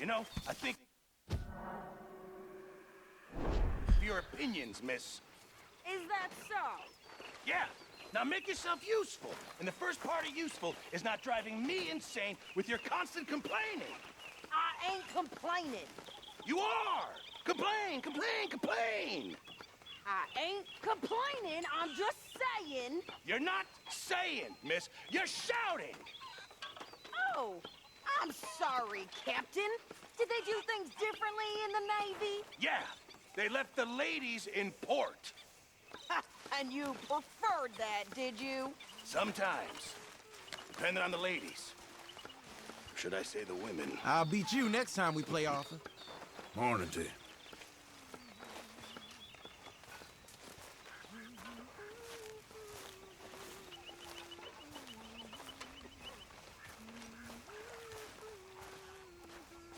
You know, I think... your opinions, miss. Is that so? Yeah. Now make yourself useful. And the first part of useful is not driving me insane with your constant complaining. I ain't complaining. You are! Complain, complain, complain! I ain't complaining, I'm just saying... You're not saying, miss. You're shouting! Oh, I'm sorry, Captain. Did they do things differently in the Navy? Yeah, they left the ladies in port. And you preferred that, did you? Sometimes. Depending on the ladies. Or should I say the women? I'll beat you next time we play Arthur. Morning to you.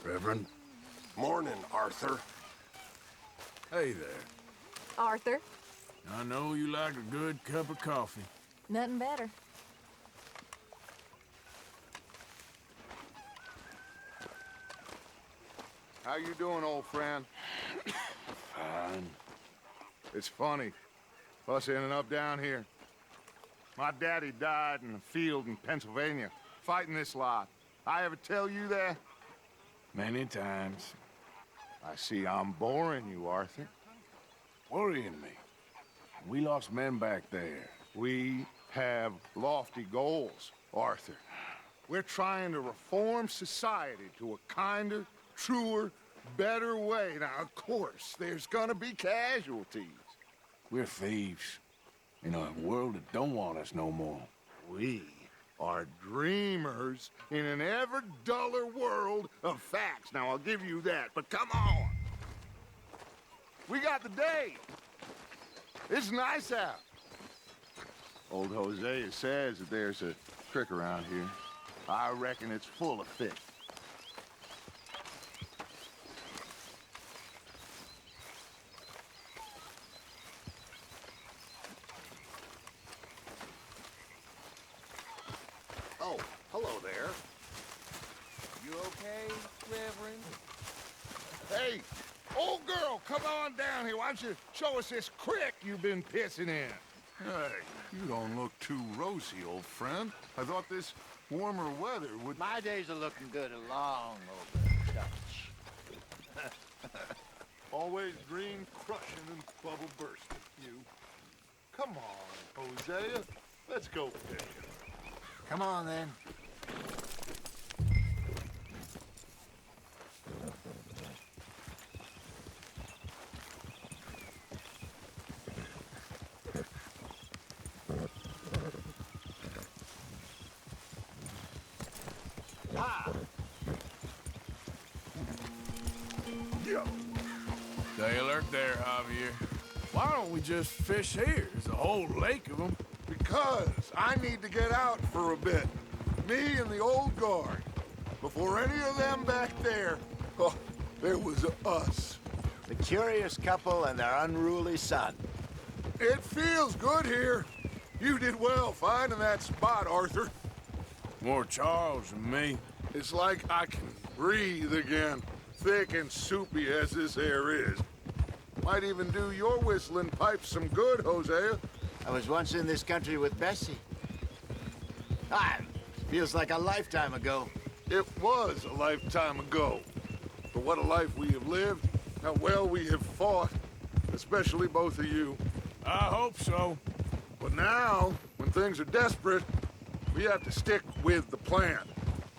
Reverend? Morning, Arthur. Hey there. Arthur, I know you like a good cup of coffee. nothing better. How you doing, old friend? Fine. It's funny, us ending up down here. My daddy died in a field in Pennsylvania, fighting this lot. I ever tell you that? Many times. I see I'm boring you, Arthur. Worrying me. We lost men back there. We have lofty goals, Arthur. We're trying to reform society to a kinder, truer, better way. Now, of course, there's gonna be casualties. We're thieves. In a world that don't want us no more. We are dreamers in an ever duller world of facts. Now, I'll give you that, but come on. We got the day. It's nice out. Old Hosea says that there's a trick around here. I reckon it's full of fish. Oh, hello there. You okay, Reverend? Hey, old girl, come on down here. Why don't you show us this crick you've been pissing in? Hey, you don't look too rosy, old friend. I thought this warmer weather would... My days are looking good along over Dutch. Always green crushing and bubble bursting, you. Come on, Hosea. Let's go fishing. Come on, then. Stay alert there, Javier. Why don't we just fish here? There's a whole lake of them. Because I need to get out for a bit. Me and the old guard. Before any of them back there, oh, there was us. The curious couple and their unruly son. It feels good here. You did well finding that spot, Arthur. More Charles than me. It's like I can breathe again, thick and soupy as this air is. Might even do your whistling pipes some good, Hosea. I was once in this country with Bessie. Feels like a lifetime ago. It was a lifetime ago. But what a life we have lived, how well we have fought, especially both of you. I hope so. But now, when things are desperate, we have to stick with the plan.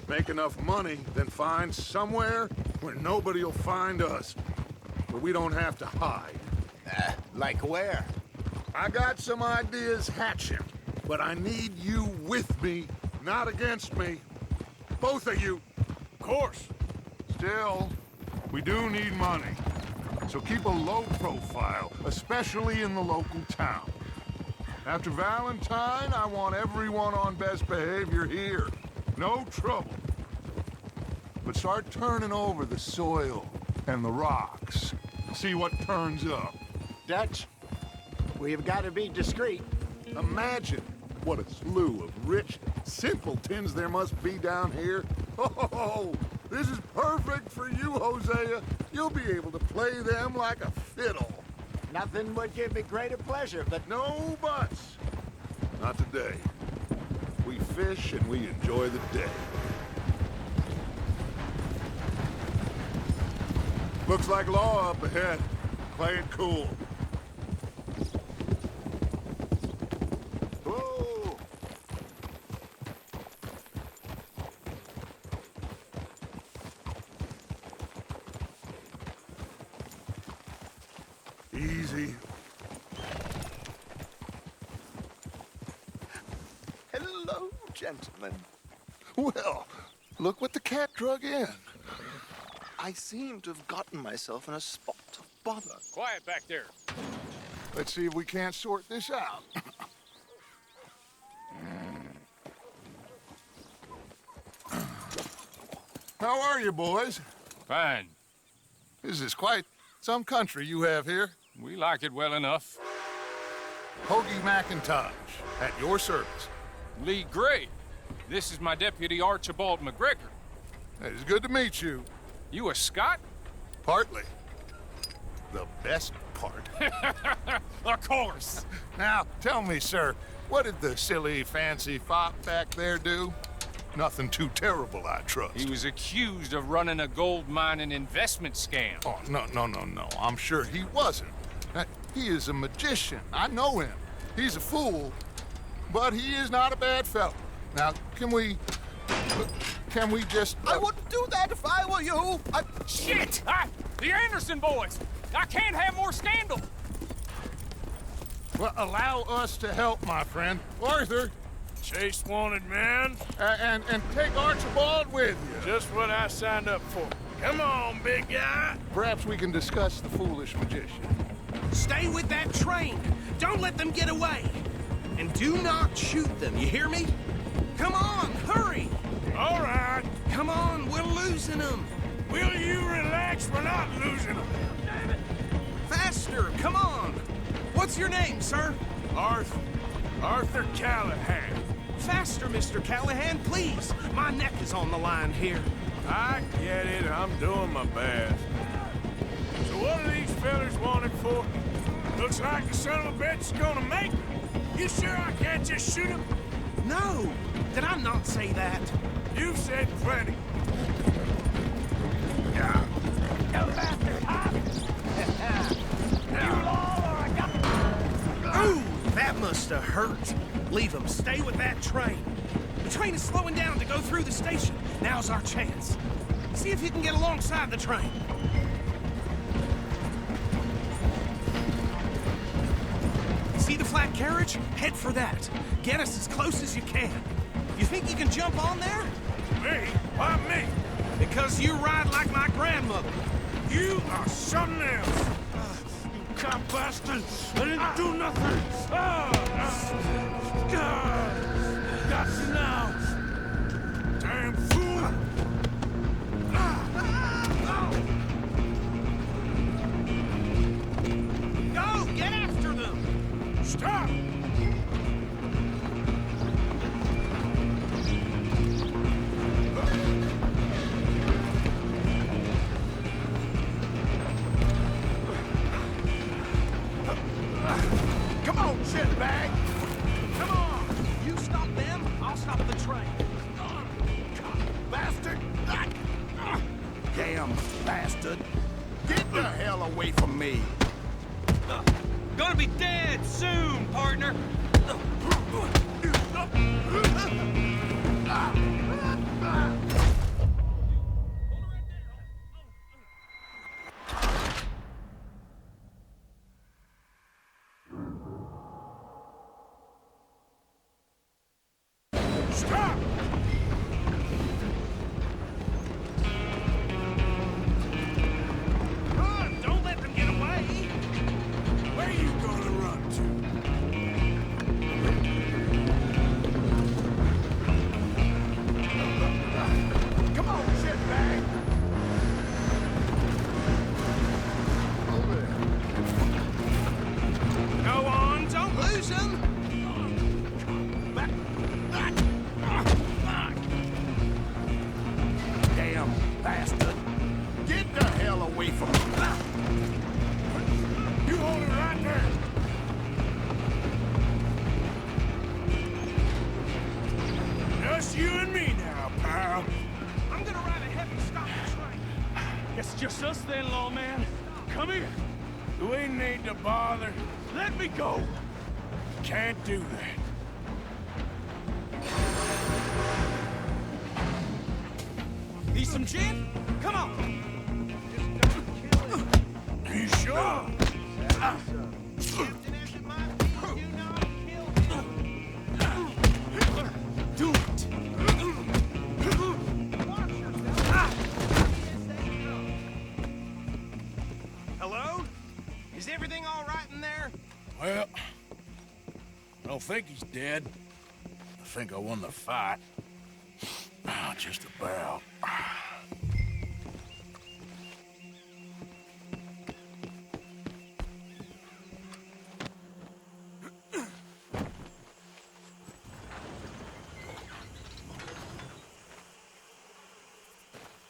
Make enough money, then find somewhere where nobody will find us. Where we don't have to hide. Like where? I got some ideas hatching, but I need you with me, not against me. Both of you. Of course. Still, we do need money. So keep a low profile, especially in the local town. After Valentine, I want everyone on best behavior here. No trouble. But start turning over the soil and the rocks. See what turns up. Dutch, we've got to be discreet. Imagine what a slew of rich simpletons there must be down here. Oh, This is perfect for you, Hosea. You'll be able to play them like a fiddle. Nothing would give me greater pleasure, but No buts. Not today. We fish and we enjoy the day. Looks like law up ahead. Play it cool. Whoa! Easy. Hello, gentlemen. Well, look what the cat drug in. I seem to have gotten myself in a spot of bother. Quiet back there. Let's see if we can't sort this out. How are you, boys? Fine. This is quite some country you have here. We like it well enough. Hoagie McIntosh, at your service. Lee Gray. This is my deputy Archibald McGregor. It is good to meet you. You a Scot? Partly. The best part. Of course. Now, tell me, sir, what did the silly, fancy fop back there do? Nothing too terrible, I trust. He was accused of running a gold mining investment scam. Oh, no. I'm sure he wasn't. He is a magician. I know him. He's a fool, but he is not a bad fellow. Now, can we just... I wouldn't do that if I were you. Shit! The Anderson boys! I can't have more scandal! Well, allow us to help, my friend. Arthur, Chase wanted man. and take Archibald with you. Just what I signed up for. Come on, big guy. Perhaps we can discuss the foolish magician. Stay with that train. Don't let them get away. And do not shoot them, you hear me? Come on, hurry. All right. Come on, we're losing them. Will you relax? We're not losing them. Faster, come on. What's your name, sir? Arthur Callahan. Faster, Mr. Callahan, please. My neck is on the line here. I get it. I'm doing my best. So what are these fellas wanted for? Looks like the son of a bitch is gonna make me. You sure I can't just shoot him? No, did I not say that? You've said plenty. Ooh, that must have hurt. Leave him. Stay with that train. The train is slowing down to go through the station. Now's our chance. See if you can get alongside the train. See the flat carriage? Head for that. Get us as close as you can. You think you can jump on there? Me? Why me? Because you ride like my grandmother. You are something else. You cop bastard! I didn't do nothing! Got you now! Damn fool! Go! Get after them! Stop! Come on, shitbag! Come on! You stop them, I'll stop the train. Bastard! Damn bastard! Get the hell away from me! Gonna be dead soon, partner. Stop! Run! Don't let them get away! Where you gonna run to? away from me. You hold it right there. Just you and me now, pal. I'm gonna ride a heavy stop train. It's just us then, lawman. Come here. We need to bother. Let me go. Can't do that. Need some gin? Come on. You sure? Do it. Hello? Is everything all right in there? Well, I don't think he's dead. I think I won the fight. Just about.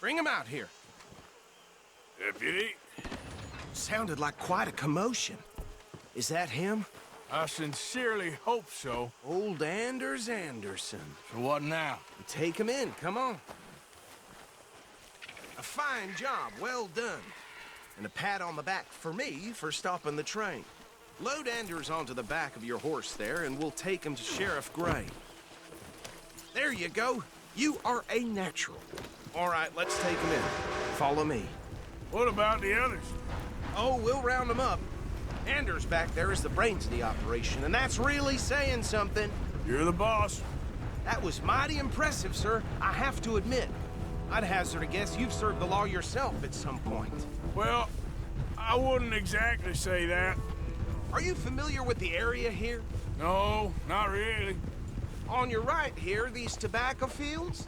Bring him out here. Deputy, Sounded like quite a commotion. Is that him? I sincerely hope so. Old Anders Anderson. So what now? Take him in, come on. A fine job, well done. And a pat on the back for me for stopping the train. Load Anders onto the back of your horse there, and we'll take him to Sheriff Gray. There you go. You are a natural. All right, let's take him in. Follow me. What about the others? Oh, we'll round them up. Anders back there is the brains of the operation, and that's really saying something. You're the boss. That was mighty impressive, sir. I have to admit. I'd hazard a guess you've served the law yourself at some point. Well, I wouldn't exactly say that. Are you familiar with the area here? No, not really. On your right here, these tobacco fields?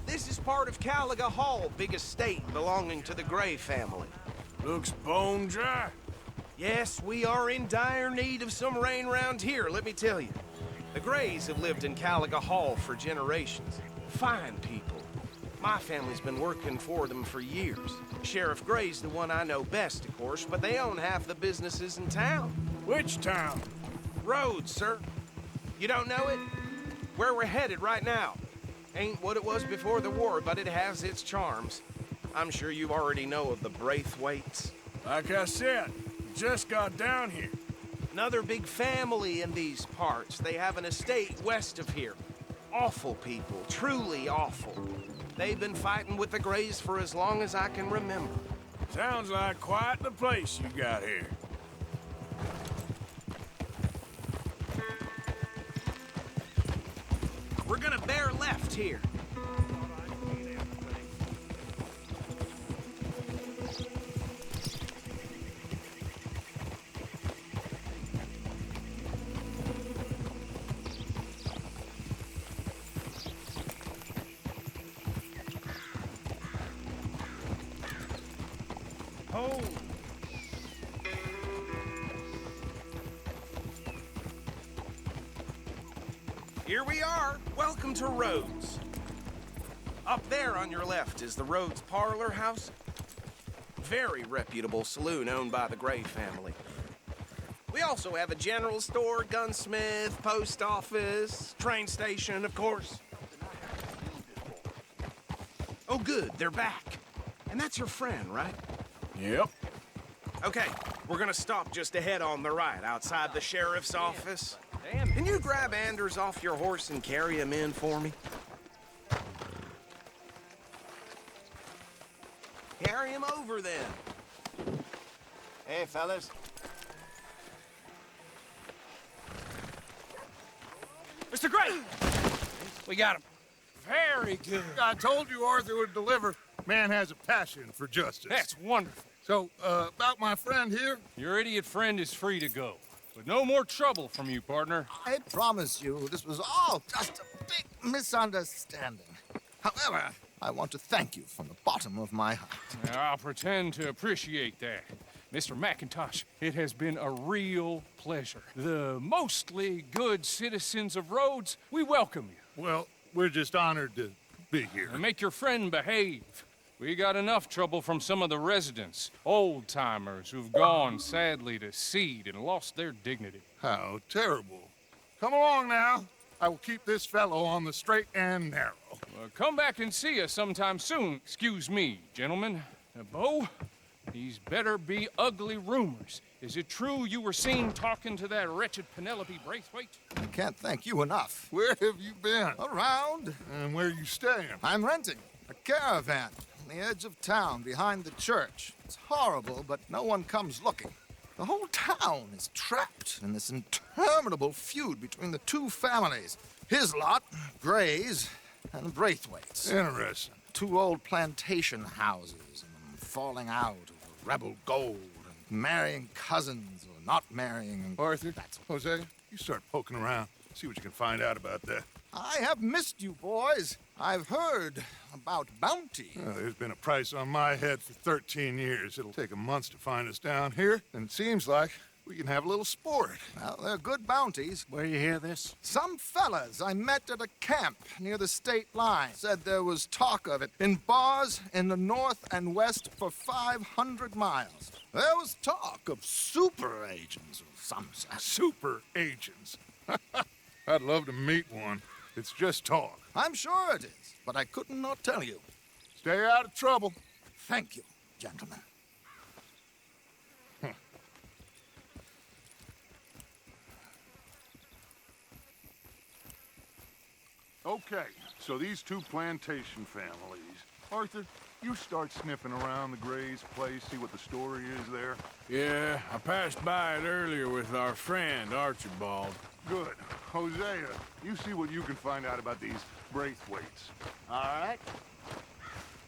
This is part of Caliga Hall, big estate belonging to the Gray family. Looks bone dry. Yes, we are in dire need of some rain round here, let me tell you. The Grays have lived in Caliga Hall for generations. Fine people. My family's been working for them for years. Sheriff Gray's the one I know best, of course, but they own half the businesses in town. Which town? Rhodes, sir. You don't know it? Where we're headed right now. Ain't what it was before the war, but it has its charms. I'm sure you already know of the Braithwaites. Like I said, just got down here. Another big family in these parts. They have an estate west of here. Awful people, truly awful. They've been fighting with the Grays for as long as I can remember. Sounds like quite the place you got here. We're gonna bear left here. Oh. Here we are. Welcome to Rhodes. Up there on your left is the Rhodes Parlor House. Very reputable saloon owned by the Gray family. We also have a general store, gunsmith, post office, train station, of course. Oh, good. They're back. And that's your friend, right? Yep. Okay, we're gonna stop just ahead on the right, outside the sheriff's office. Can you grab Anders off your horse and carry him in for me? Carry him over, then. Hey, fellas. Mr. Gray! We got him. Very good. I told you Arthur would deliver. Man has a passion for justice. That's wonderful. So, about my friend here? Your idiot friend is free to go. But no more trouble from you, partner. I promise you, this was all just a big misunderstanding. However, I want to thank you from the bottom of my heart. I'll pretend to appreciate that. Mr. McIntosh, it has been a real pleasure. The mostly good citizens of Rhodes, we welcome you. Well, we're just honored to be here. And make your friend behave. We got enough trouble from some of the residents, old-timers who've gone, sadly, to seed and lost their dignity. How terrible. Come along now. I will keep this fellow on the straight and narrow. Come back and see us sometime soon. Excuse me, gentlemen. Bo, these better be ugly rumors. Is it true you were seen talking to that wretched Penelope Braithwaite? I can't thank you enough. Where have you been? Around. And where you staying? I'm renting a caravan on the edge of town behind the church. It's horrible, but no one comes looking. The whole town is trapped in this interminable feud between the two families. His lot, Gray's, and Braithwaite's. Interesting. Two old plantation houses, and them falling out over rebel gold, and marrying cousins or not marrying. And Arthur, Hosea, you start poking around. See what you can find out about that. I have missed you, boys. I've heard about bounty. There's been a price on my head for 13 years. It'll take a month to find us down here, and it seems like we can have a little sport. Well, they're good bounties. Where you hear this? Some fellas I met at a camp near the state line said there was talk of it in bars in the north and west for 500 miles. There was talk of super agents of some sort. Super agents. I'd love to meet one. It's just talk. I'm sure it is, but I couldn't not tell you. Stay out of trouble. Thank you, gentlemen. Okay, so these two plantation families. Arthur, you start sniffing around the Gray's place, see what the story is there. Yeah, I passed by it earlier with our friend, Archibald. Good. Hosea, you see what you can find out about these Braithwaites. All right.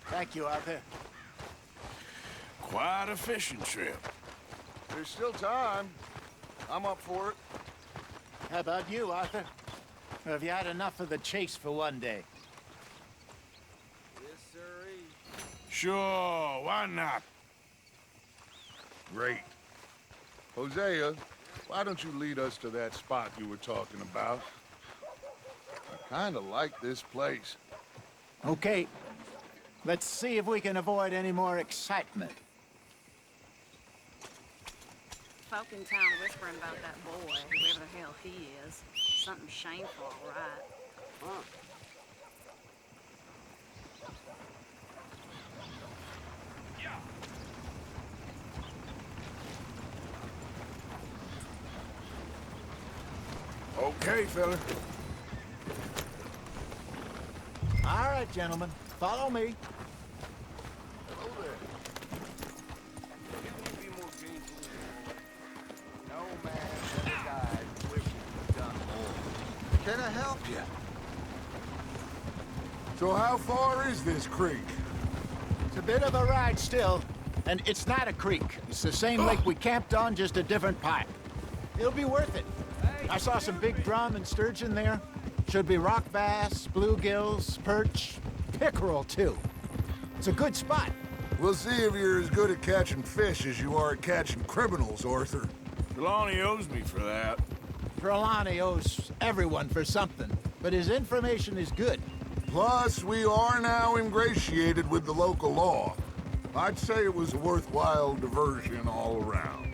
Thank you, Arthur. Quite a fishing trip. There's still time. I'm up for it. How about you, Arthur? Or have you had enough of the chase for one day? Yes, sirree. Sure, why not? Great. Hosea, why don't you lead us to that spot you were talking about? I kind of like this place. Okay. Let's see if we can avoid any more excitement. Folk in town whispering about that boy, whoever the hell he is. Something shameful, all right. Okay, fella. All right, gentlemen. Follow me. Hello there. No man ever died wishing he'd done more. Can I help you? So how far is this creek? It's a bit of a ride still, and it's not a creek. It's the same lake we camped on, just a different pipe. It'll be worth it. I saw some big drum and sturgeon there. Should be rock bass, bluegills, perch, pickerel, too. It's a good spot. We'll see if you're as good at catching fish as you are at catching criminals, Arthur. Trelawney owes me for that. Trelawney owes everyone for something, but his information is good. Plus, we are now ingratiated with the local law. I'd say it was a worthwhile diversion all around.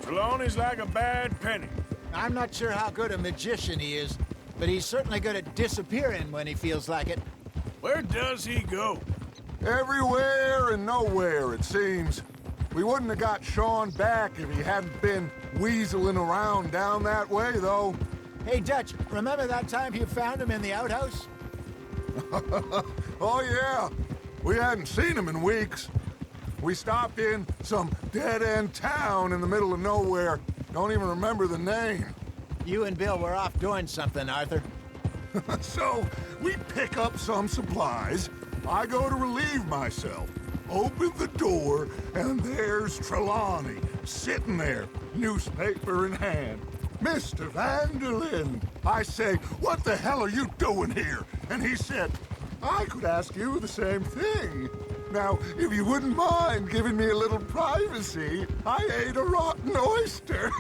Trelawney's like a bad penny. I'm not sure how good a magician he is, but he's certainly good at disappearing when he feels like it. Where does he go? Everywhere and nowhere, it seems. We wouldn't have got Sean back if he hadn't been weaseling around down that way, though. Hey, Dutch, remember that time you found him in the outhouse? Oh, yeah. We hadn't seen him in weeks. We stopped in some dead-end town in the middle of nowhere. Don't even remember the name. You and Bill were off doing something, Arthur. So, we pick up some supplies. I go to relieve myself. Open the door, and there's Trelawney, sitting there, newspaper in hand. Mr. Vanderlyn. I say, what the hell are you doing here? And he said, I could ask you the same thing. Now, if you wouldn't mind giving me a little privacy, I ate a rotten oyster.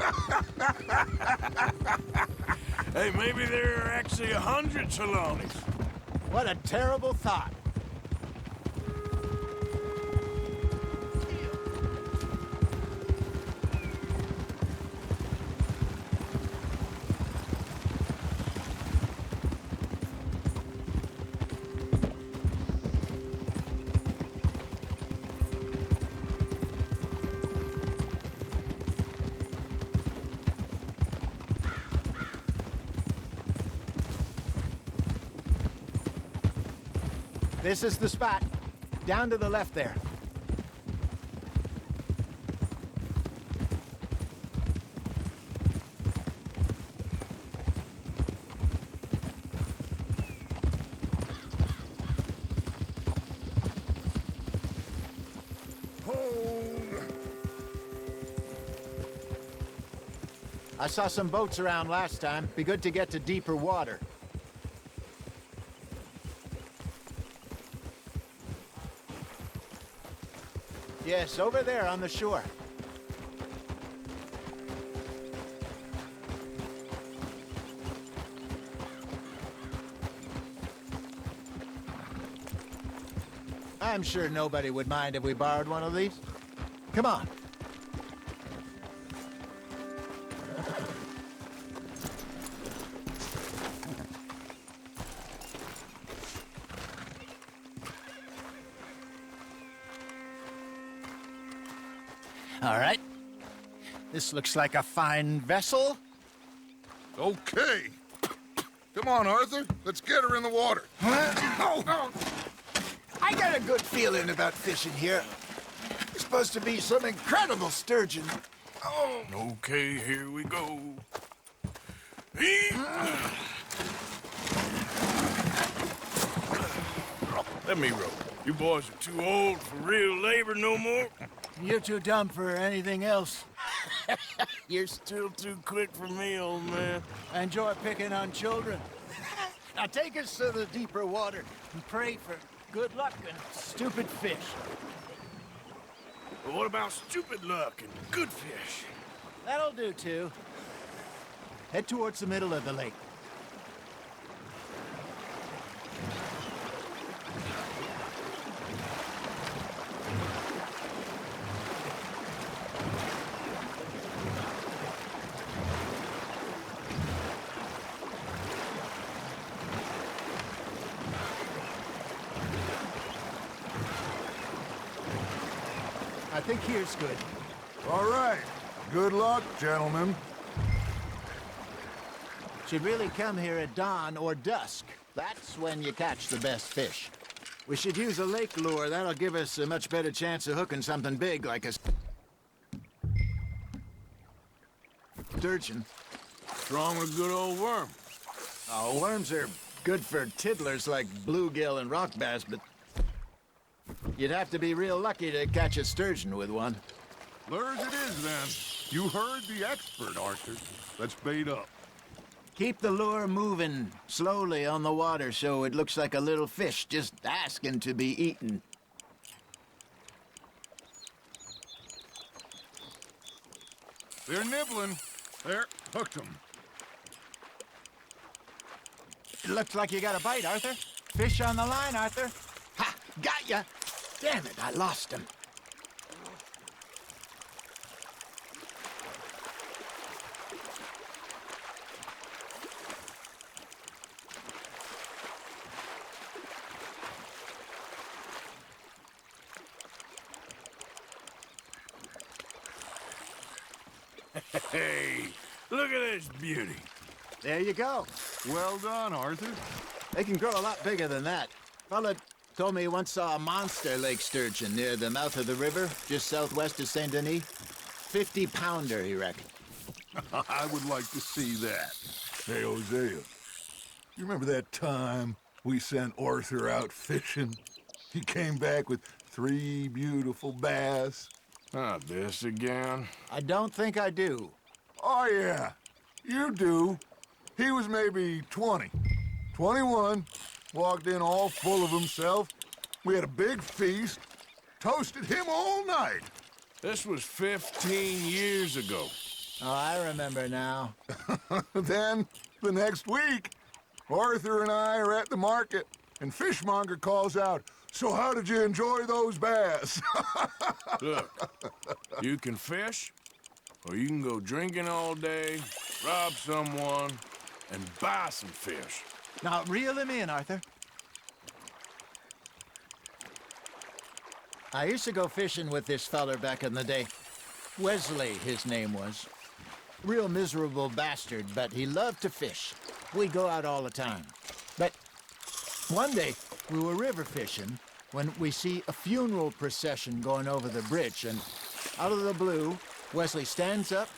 Hey, maybe there are actually 100 Trelawneys. What a terrible thought. This is the spot. Down to the left there. I saw some boats around last time. Be good to get to deeper water. Yes, over there on the shore. I'm sure nobody would mind if we borrowed one of these. Come on. All right. This looks like a fine vessel. Okay. Come on, Arthur. Let's get her in the water. Oh. I got a good feeling about fishing here. There's supposed to be some incredible sturgeon. Oh. Okay, here we go. Let me row. You boys are too old for real labor no more. You're too dumb for anything else. You're still too quick for me, old man. I enjoy picking on children. Now take us to the deeper water and pray for good luck and stupid fish. But what about stupid luck and good fish? That'll do, too. Head towards the middle of the lake. I think here's good. All right. Good luck, gentlemen. Should really come here at dawn or dusk. That's when you catch the best fish. We should use a lake lure. That'll give us a much better chance of hooking something big like a sturgeon. What's wrong with a good old worm? Oh, worms are good for tiddlers like bluegill and rock bass, but you'd have to be real lucky to catch a sturgeon with one. Lures it is, then. You heard the expert, Arthur. Let's bait up. Keep the lure moving slowly on the water so it looks like a little fish just asking to be eaten. They're nibbling. There, hooked them. It looks like you got a bite, Arthur. Fish on the line, Arthur. Ha! Got ya! Damn it, I lost him. Hey, look at this beauty. There you go. Well done, Arthur. They can grow a lot bigger than that. Fella told me he once saw a monster lake sturgeon near the mouth of the river, just southwest of Saint Denis. 50-pounder, he reckoned. I would like to see that. Hey, Hosea, you remember that time we sent Arthur out fishing? He came back with 3 beautiful bass. Not this again. I don't think I do. Oh, yeah, you do. He was maybe 20, 21, walked in all full of himself. We had a big feast, toasted him all night. This was 15 years ago. Oh, I remember now. Then, the next week, Arthur and I are at the market. And Fishmonger calls out, "So how did you enjoy those bass?" Look, you can fish, or you can go drinking all day, rob someone, and buy some fish. Now, reel him in, Arthur. I used to go fishing with this feller back in the day. Wesley, his name was. Real miserable bastard, but he loved to fish. We'd go out all the time. But one day, we were river fishing when we see a funeral procession going over the bridge, and out of the blue, Wesley stands up,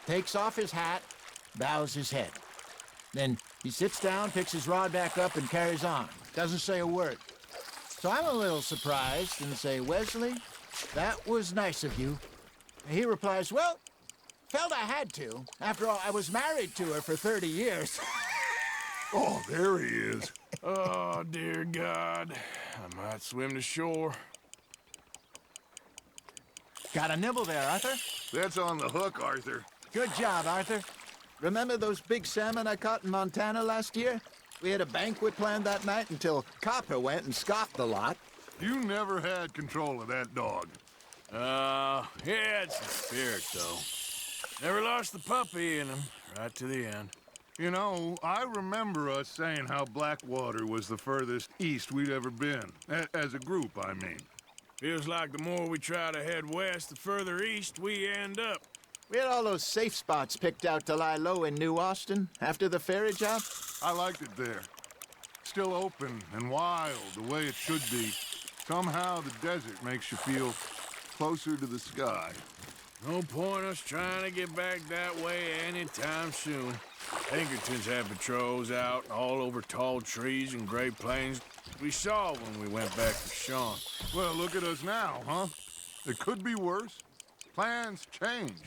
takes off his hat, bows his head. Then he sits down, picks his rod back up, and carries on. Doesn't say a word. So I'm a little surprised and say, "Wesley, that was nice of you." And he replies, "Well, felt I had to. After all, I was married to her for 30 years. Oh, there he is. Oh, dear God. I might swim to shore. Got a nibble there, Arthur? That's on the hook, Arthur. Good job, Arthur. Remember those big salmon I caught in Montana last year? We had a banquet planned that night until Copper went and scoffed the lot. You never had control of that dog. He had some spirit, though. Never lost the puppy in him, right to the end. You know, I remember us saying how Blackwater was the furthest east we'd ever been. As a group, I mean. Feels like the more we try to head west, the further east we end up. We had all those safe spots picked out to lie low in New Austin after the ferry job. I liked it there. Still open and wild, the way it should be. Somehow the desert makes you feel closer to the sky. No point us trying to get back that way anytime soon. Pinkertons had patrols out all over tall trees and Great Plains. We saw when we went back to Sean. Well, look at us now, huh? It could be worse. Plans change.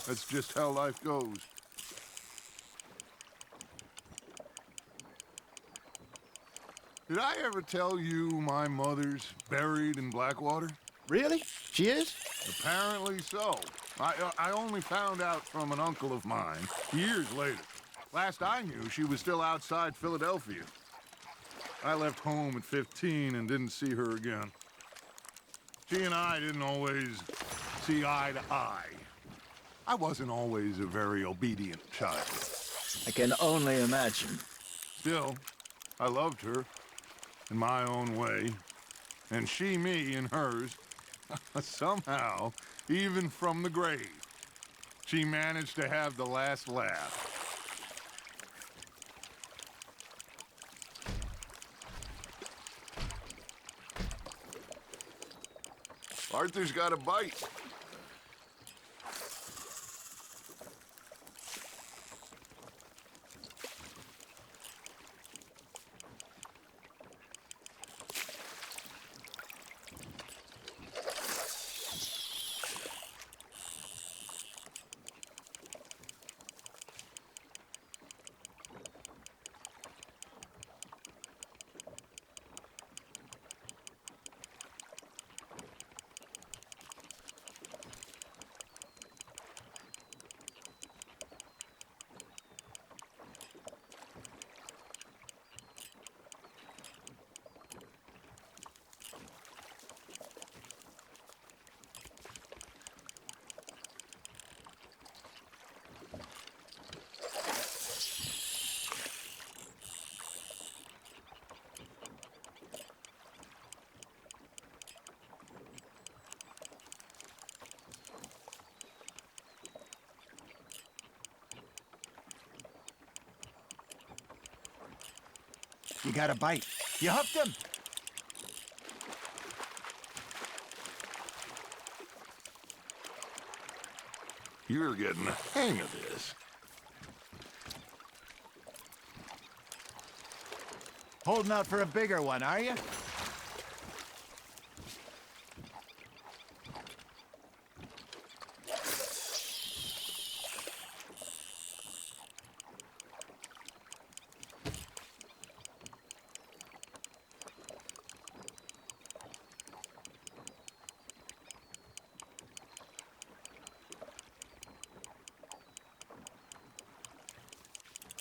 That's just how life goes. Did I ever tell you my mother's buried in Blackwater? Really? She is? Apparently so. I only found out from an uncle of mine years later. Last I knew, she was still outside Philadelphia. I left home at 15 and didn't see her again. She and I didn't always see eye to eye. I wasn't always a very obedient child. I can only imagine. Still, I loved her in my own way, and she me in hers. Somehow, even from the grave, she managed to have the last laugh. Arthur's got a bite. You got a bite. You hooked him. You're getting the hang of this. Holding out for a bigger one, are you?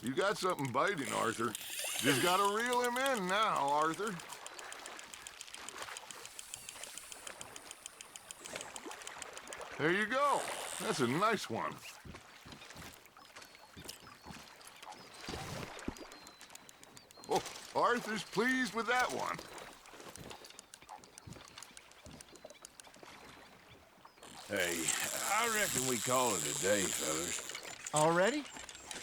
You got something biting, Arthur. Just gotta reel him in now, Arthur. There you go. That's a nice one. Oh, Arthur's pleased with that one. Hey, I reckon we call it a day, fellas. Already?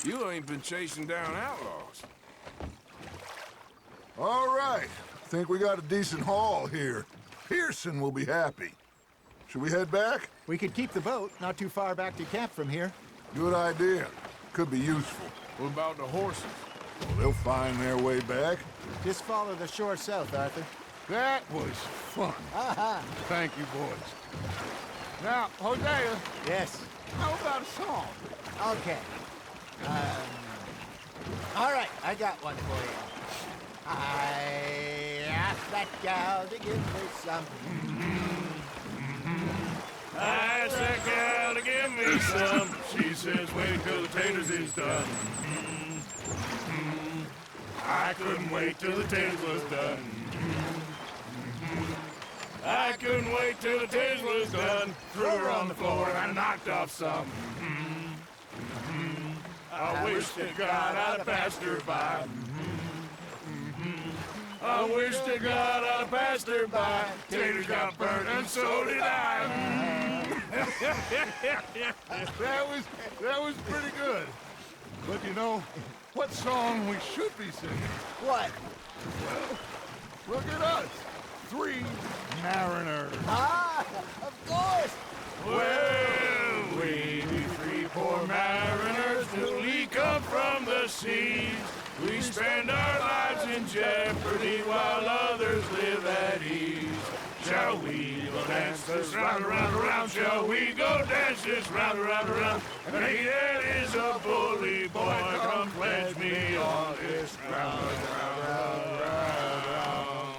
You ain't been chasing down outlaws. All right. Think we got a decent haul here. Pearson will be happy. Should we head back? We could keep the boat not too far back to camp from here. Good idea. Could be useful. What about the horses? Well, they'll find their way back. Just follow the shore south, Arthur. That was fun. Thank you, boys. Now, Hosea, Yes. how about a song? Okay. All right, I got one for you. I asked that gal to give me some. I asked that gal to give me some. She says, wait till the taters is done. I couldn't wait till the taters was done. I couldn't wait till the taters was done. Threw her on the floor and I knocked off some. I wish to God I'd have passed her by. I wish to God I'd have passed her by. Taters got burnt and so did I. That was pretty good. But you know, what song we should be singing? What? Look at us. 3 mariners. Ah, of course. Well, we three poor mariners newly come from the seas. We spend our lives in jeopardy while others live at ease. Shall we go dance this round, around, around? Shall we go dance this round, around, around? And he that is a bully boy, come pledge me on this ground, round, round, round.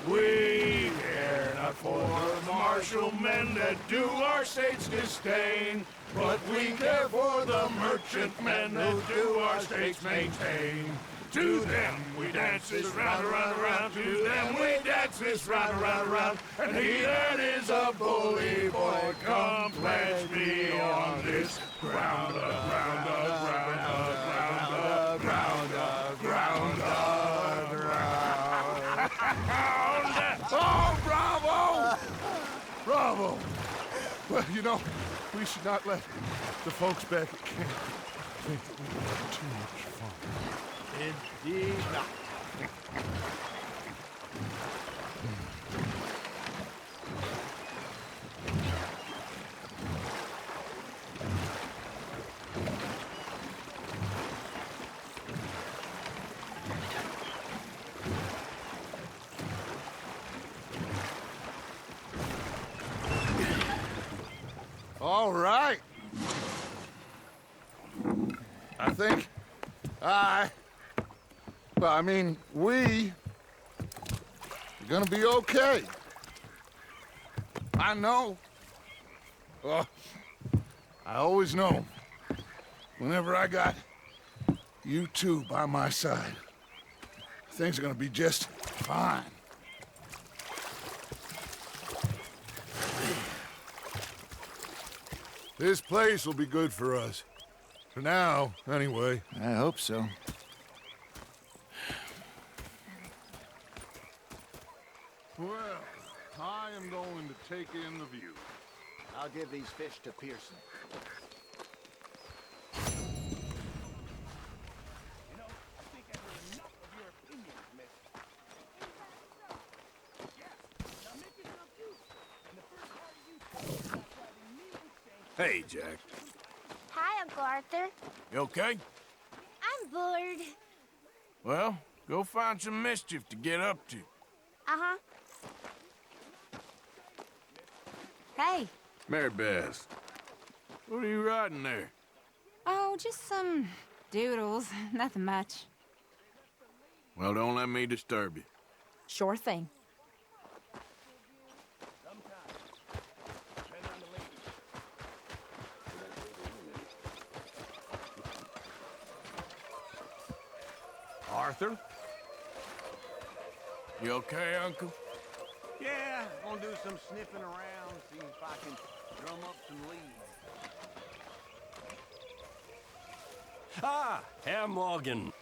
We care not for the martial men that do our state's disdain, but we care for the merchantmen that do our state's maintain. To them we dance this round, around, around. To them we dance this round, around, around. And he that is a bully boy, come pledge me on this ground, ground, ground, ground, ground, ground, ground. Oh, bravo! Bravo! Well, you know, we should not let the folks back at camp think that we had too much fun. Indeed not. All right. I think we are gonna be okay. I know. I always know. Whenever I got you two by my side, things are gonna be just fine. This place will be good for us. For now, anyway. I hope so. Well, I am going to take in the view. I'll give these fish to Pearson. Hey, Jack. Hi, Uncle Arthur. You okay? I'm bored. Well, go find some mischief to get up to. Uh-huh. Hey. Mary Beth, what are you riding there? Oh, just some doodles. Nothing much. Well, don't let me disturb you. Sure thing. Arthur. You okay, Uncle? Yeah, gonna do some sniffing around, see if I can drum up some leads. Ah, Herr Morgan.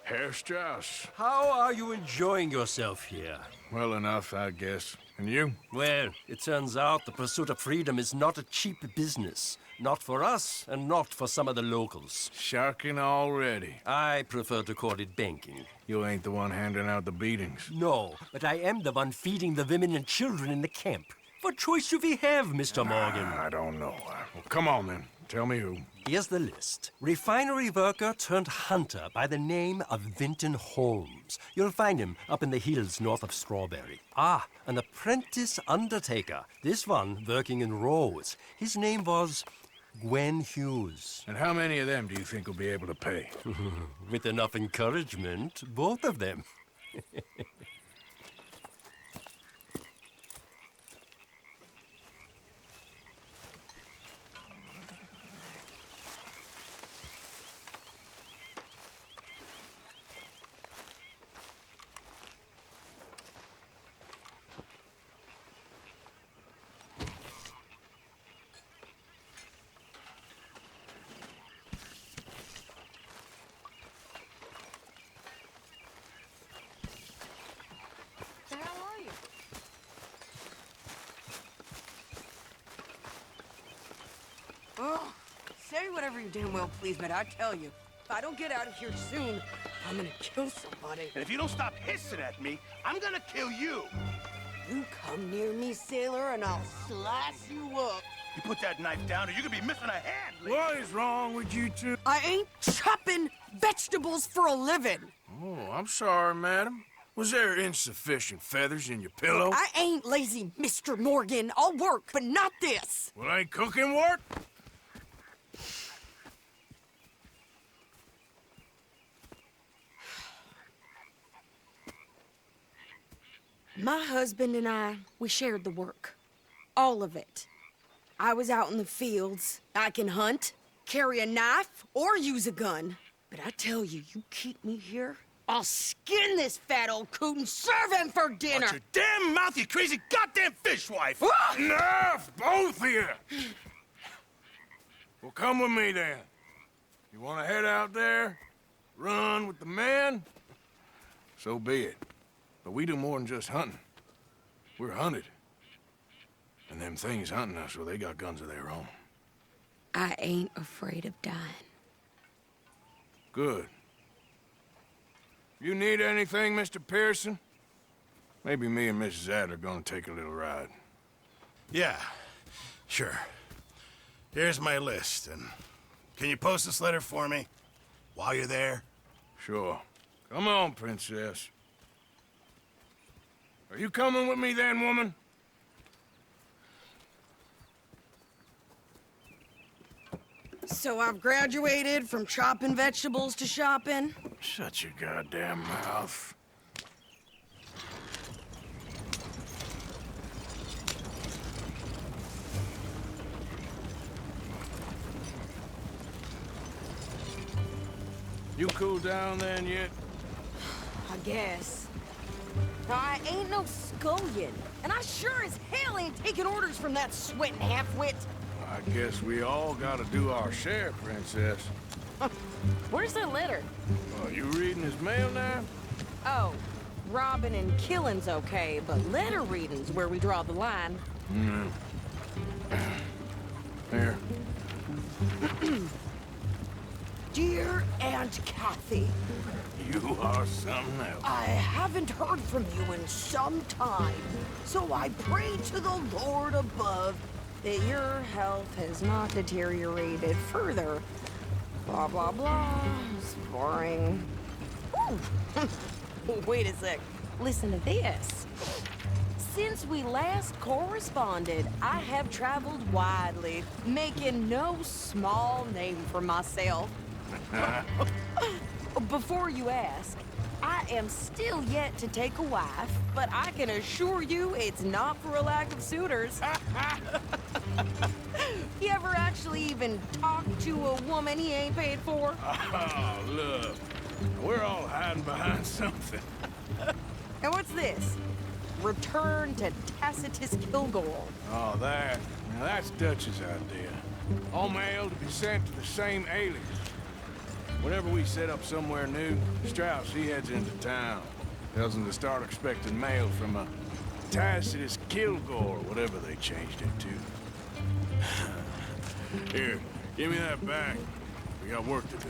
Herr Strauss. How are you enjoying yourself here? Well enough, I guess. And you? Well, it turns out the pursuit of freedom is not a cheap business. Not for us, and not for some of the locals. Sharking already. I prefer to call it banking. You ain't the one handing out the beatings. No, but I am the one feeding the women and children in the camp. What choice do we have, Mr. Morgan? I don't know. Well, come on, then. Tell me who. Here's the list. Refinery worker turned hunter by the name of Vinton Holmes. You'll find him up in the hills north of Strawberry. Ah, an apprentice undertaker. This one working in Rhodes. His name was Gwen Hughes. And how many of them do you think will be able to pay? With enough encouragement, both of them. So how are you? Oh, say whatever you damn well please, but I tell you, if I don't get out of here soon, I'm gonna kill somebody. And if you don't stop hissing at me, I'm gonna kill you. You come near me, sailor, and I'll slice you up. You put that knife down or you're gonna be missing a hand. What is wrong with you two? I ain't chopping vegetables for a living. Oh, I'm sorry, madam. Was there insufficient feathers in your pillow? I ain't lazy, Mr. Morgan. I'll work, but not this. Well, ain't cooking work? My husband and I, we shared the work. All of it. I was out in the fields. I can hunt, carry a knife, or use a gun. But I tell you, you keep me here, I'll skin this fat old coot and serve him for dinner. Watch your damn mouth, you crazy goddamn fishwife! Enough, both of you! Well, come with me, then. You want to head out there, run with the men? So be it. But we do more than just hunting. We're hunted. And them things hunting us, well, they got guns of their own. I ain't afraid of dying. Good. You need anything, Mr. Pearson? Maybe me and Mrs. Adler gonna take a little ride. Yeah, sure. Here's my list, and can you post this letter for me while you're there? Sure. Come on, Princess. Are you coming with me then, woman? So I've graduated from chopping vegetables to shopping. Shut your goddamn mouth. You cooled down then yet? I guess. I ain't no scullion, and I sure as hell ain't taking orders from that sweating half-wit. I guess we all gotta do our share, Princess. Where's the letter? You reading his mail now? Oh, robbing and killing's okay, but letter reading's where we draw the line. Here. Dear Aunt Kathy, You are something else. I haven't heard from you in some time, so I pray to the Lord above that your health has not deteriorated further. Blah, blah, blah. It's boring. Ooh. Wait a sec. Listen to this. Since we last corresponded, I have traveled widely, making no small name for myself. Before you ask, I am still yet to take a wife, but I can assure you it's not for a lack of suitors. You ever actually even talked to a woman he ain't paid for? Oh, look. We're all hiding behind something. And what's this? Return to Tacitus Kilgore. Oh, that. Now that's Dutch's idea. All mail to be sent to the same alias. Whenever we set up somewhere new, Strauss, he heads into town. Tells them to start expecting mail from a Tacitus Kilgore, whatever they changed it to. Here, give me that back. We got work to do.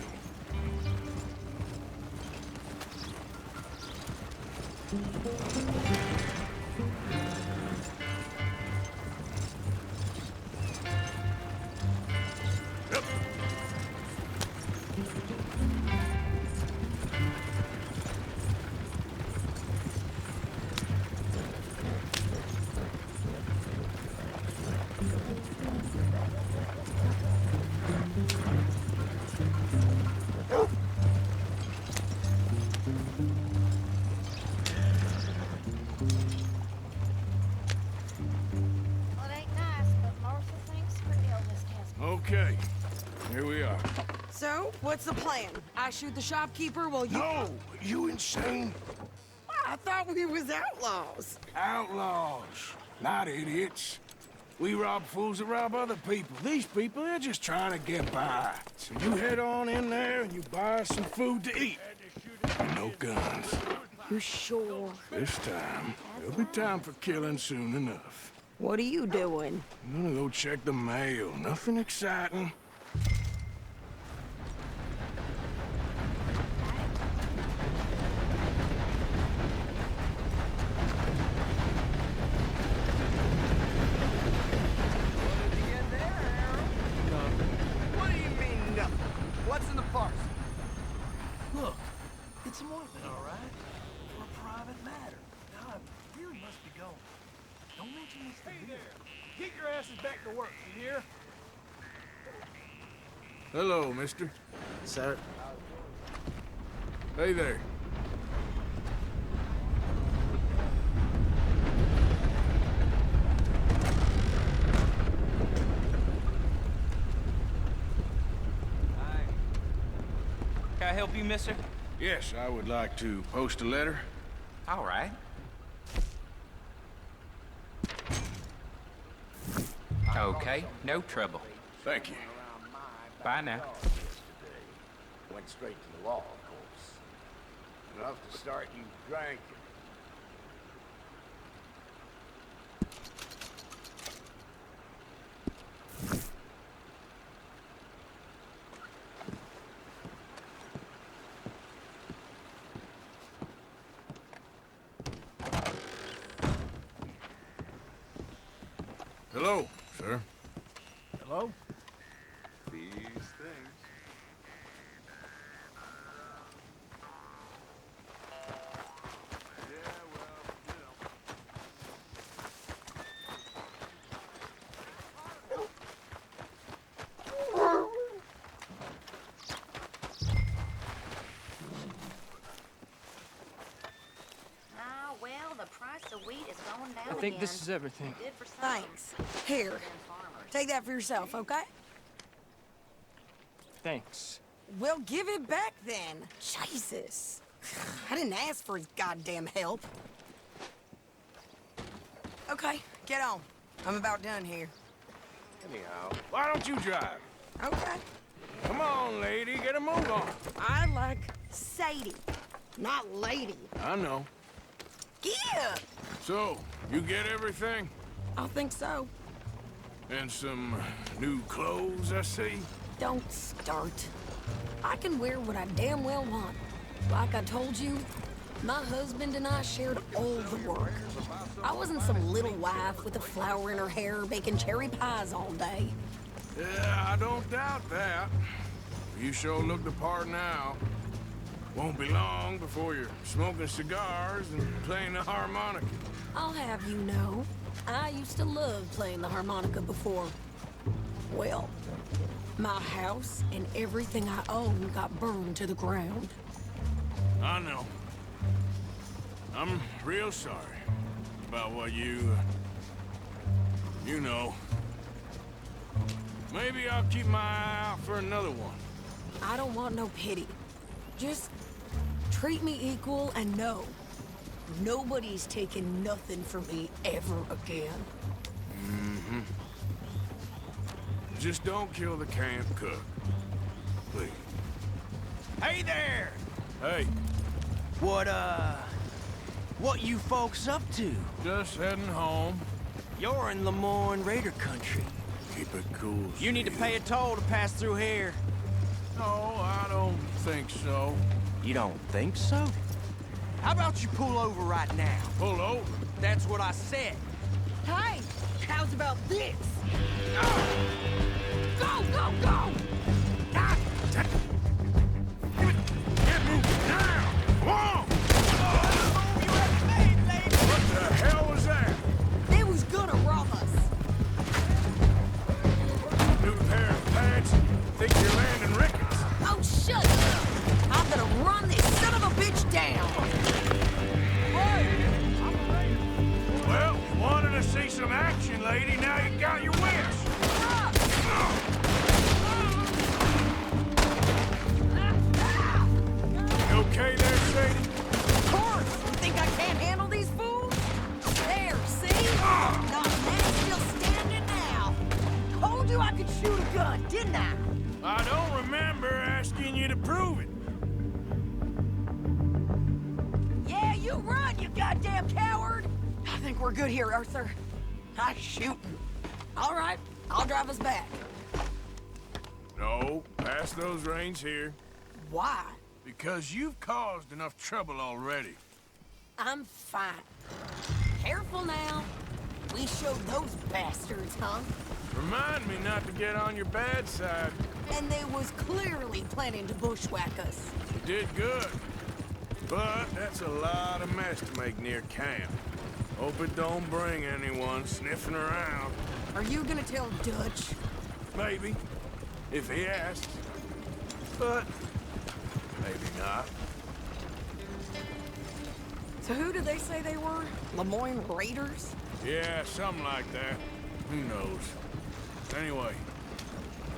Yep. Well, it ain't nice, but Martha thinks her eldest has. Okay, here we are. So, what's the plan? I shoot the shopkeeper while you... No! You insane? I thought we was outlaws. Outlaws, not idiots. We rob fools that rob other people. These people, they're just trying to get by. So you head on in there and you buy some food to eat. No guns. You sure? This time, there'll be time for killing soon enough. What are you doing? I'm gonna go check the mail. Nothing exciting. What do you mean, nothing? What's in the parcel? Look, it's an ointment, all right? For a private matter. Now, I really must be going. Don't mention this to me. Hey there! Get your asses back to work, you hear? Hello, mister. Sir? Hey there. Can I help you, mister? Yes, I would like to post a letter. All right. Okay, no trouble. Thank you. Bye now. Went straight to the law, of course. Enough to start you drinking. Hello, sir. Hello? These things. Ah, well, the price of wheat is going down I think again. this is everything. Good for some. Thanks. Here, take that for yourself, okay? Thanks. Well, give it back then. Jesus. I didn't ask for his goddamn help. Okay, get on. I'm about done here. Anyhow, why don't you drive? Okay. Come on, lady, get a move on. I like Sadie, not lady. I know. Yeah, So, you get everything? I think so. And some new clothes, I see? Don't start. I can wear what I damn well want. Like I told you, my husband and I shared all the work. I wasn't some little wife with a flower in her hair baking cherry pies all day. Yeah, I don't doubt that. You sure look the part now. Won't be long before you're smoking cigars and playing the harmonica. I'll have you know, I used to love playing the harmonica before. Well, my house and everything I own got burned to the ground. I know. I'm real sorry about what you know. Maybe I'll keep my eye out for another one. I don't want no pity. Just treat me equal, and no, nobody's taking nothing from me ever again. Mm-hmm. Just don't kill the camp cook. Please. Hey there! Hey. What you folks up to? Just heading home. You're in Lemoyne Raider country. Keep it cool. You need to pay a toll to pass through here. No, I don't think so. You don't think so? How about you pull over right now? Pull over? That's what I said. Hey, how's about this? Go, go, go! Get moving now! Whoa! What the hell was that? They was gonna rob us. New pair of pants? Think you're landing Ricketts? Oh, shut up! I'm gonna run this son of a bitch down! Well, you wanted to see some action, lady. Now you got your wish. You okay there, Sadie? Of course! You think I can't handle these fools? There, see? Not man still standing now. Told you I could shoot a gun, didn't I? I don't remember asking you to prove it. Yeah, you run, you goddamn coward! I think we're good here, Arthur. I'm shooting. All right, I'll drive us back. No, pass those reins here. Why? Because you've caused enough trouble already. I'm fine. Careful now. We showed those bastards, huh? Remind me not to get on your bad side. And they was clearly planning to bushwhack us. You did good. But that's a lot of mess to make near camp. Hope it don't bring anyone sniffing around. Are you gonna tell Dutch? Maybe, if he asks. But maybe not. So who did they say they were? Lemoyne Raiders? Yeah, something like that. Who knows? Anyway,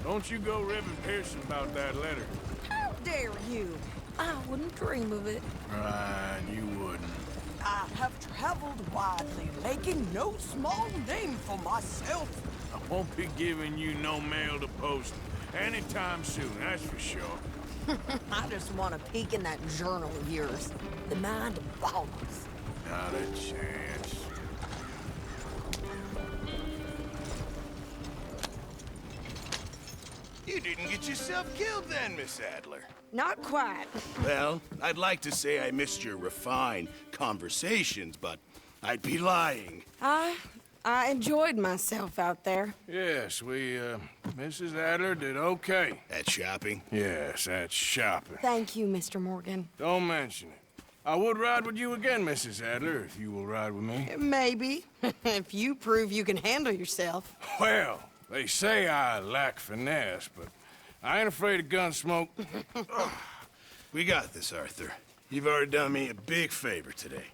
don't you go ribbing Pearson about that letter. How dare you? I wouldn't dream of it. Right, you wouldn't. I have traveled widely, making no small name for myself. I won't be giving you no mail to post anytime soon, that's for sure. I just want to peek in that journal of yours. The mind boggles. Not a chance. You didn't get yourself killed then, Miss Adler. Not quite. Well, I'd like to say I missed your refined conversations, but I'd be lying. I enjoyed myself out there. Yes, Mrs. Adler did okay. At shopping? Yes, that's shopping. Thank you, Mr. Morgan. Don't mention it. I would ride with you again, Mrs. Adler, if you will ride with me. Maybe, if you prove you can handle yourself. Well, they say I lack finesse, but I ain't afraid of gun smoke. We got this, Arthur. You've already done me a big favor today.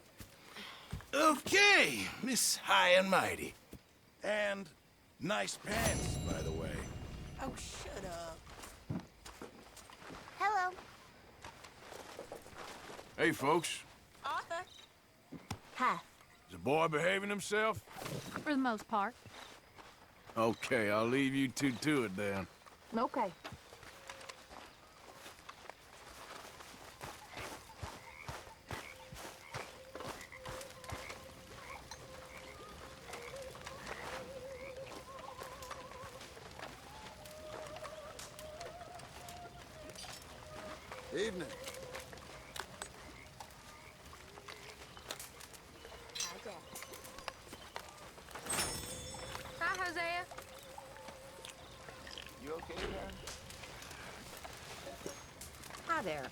Okay, Miss High and Mighty. And nice pants, by the way. Oh, shut up. Hello. Hey, folks. Arthur. Hi. Is the boy behaving himself? For the most part. Okay, I'll leave you two to it then. Okay. Evening. Hi, Hosea. You okay there? Hi there.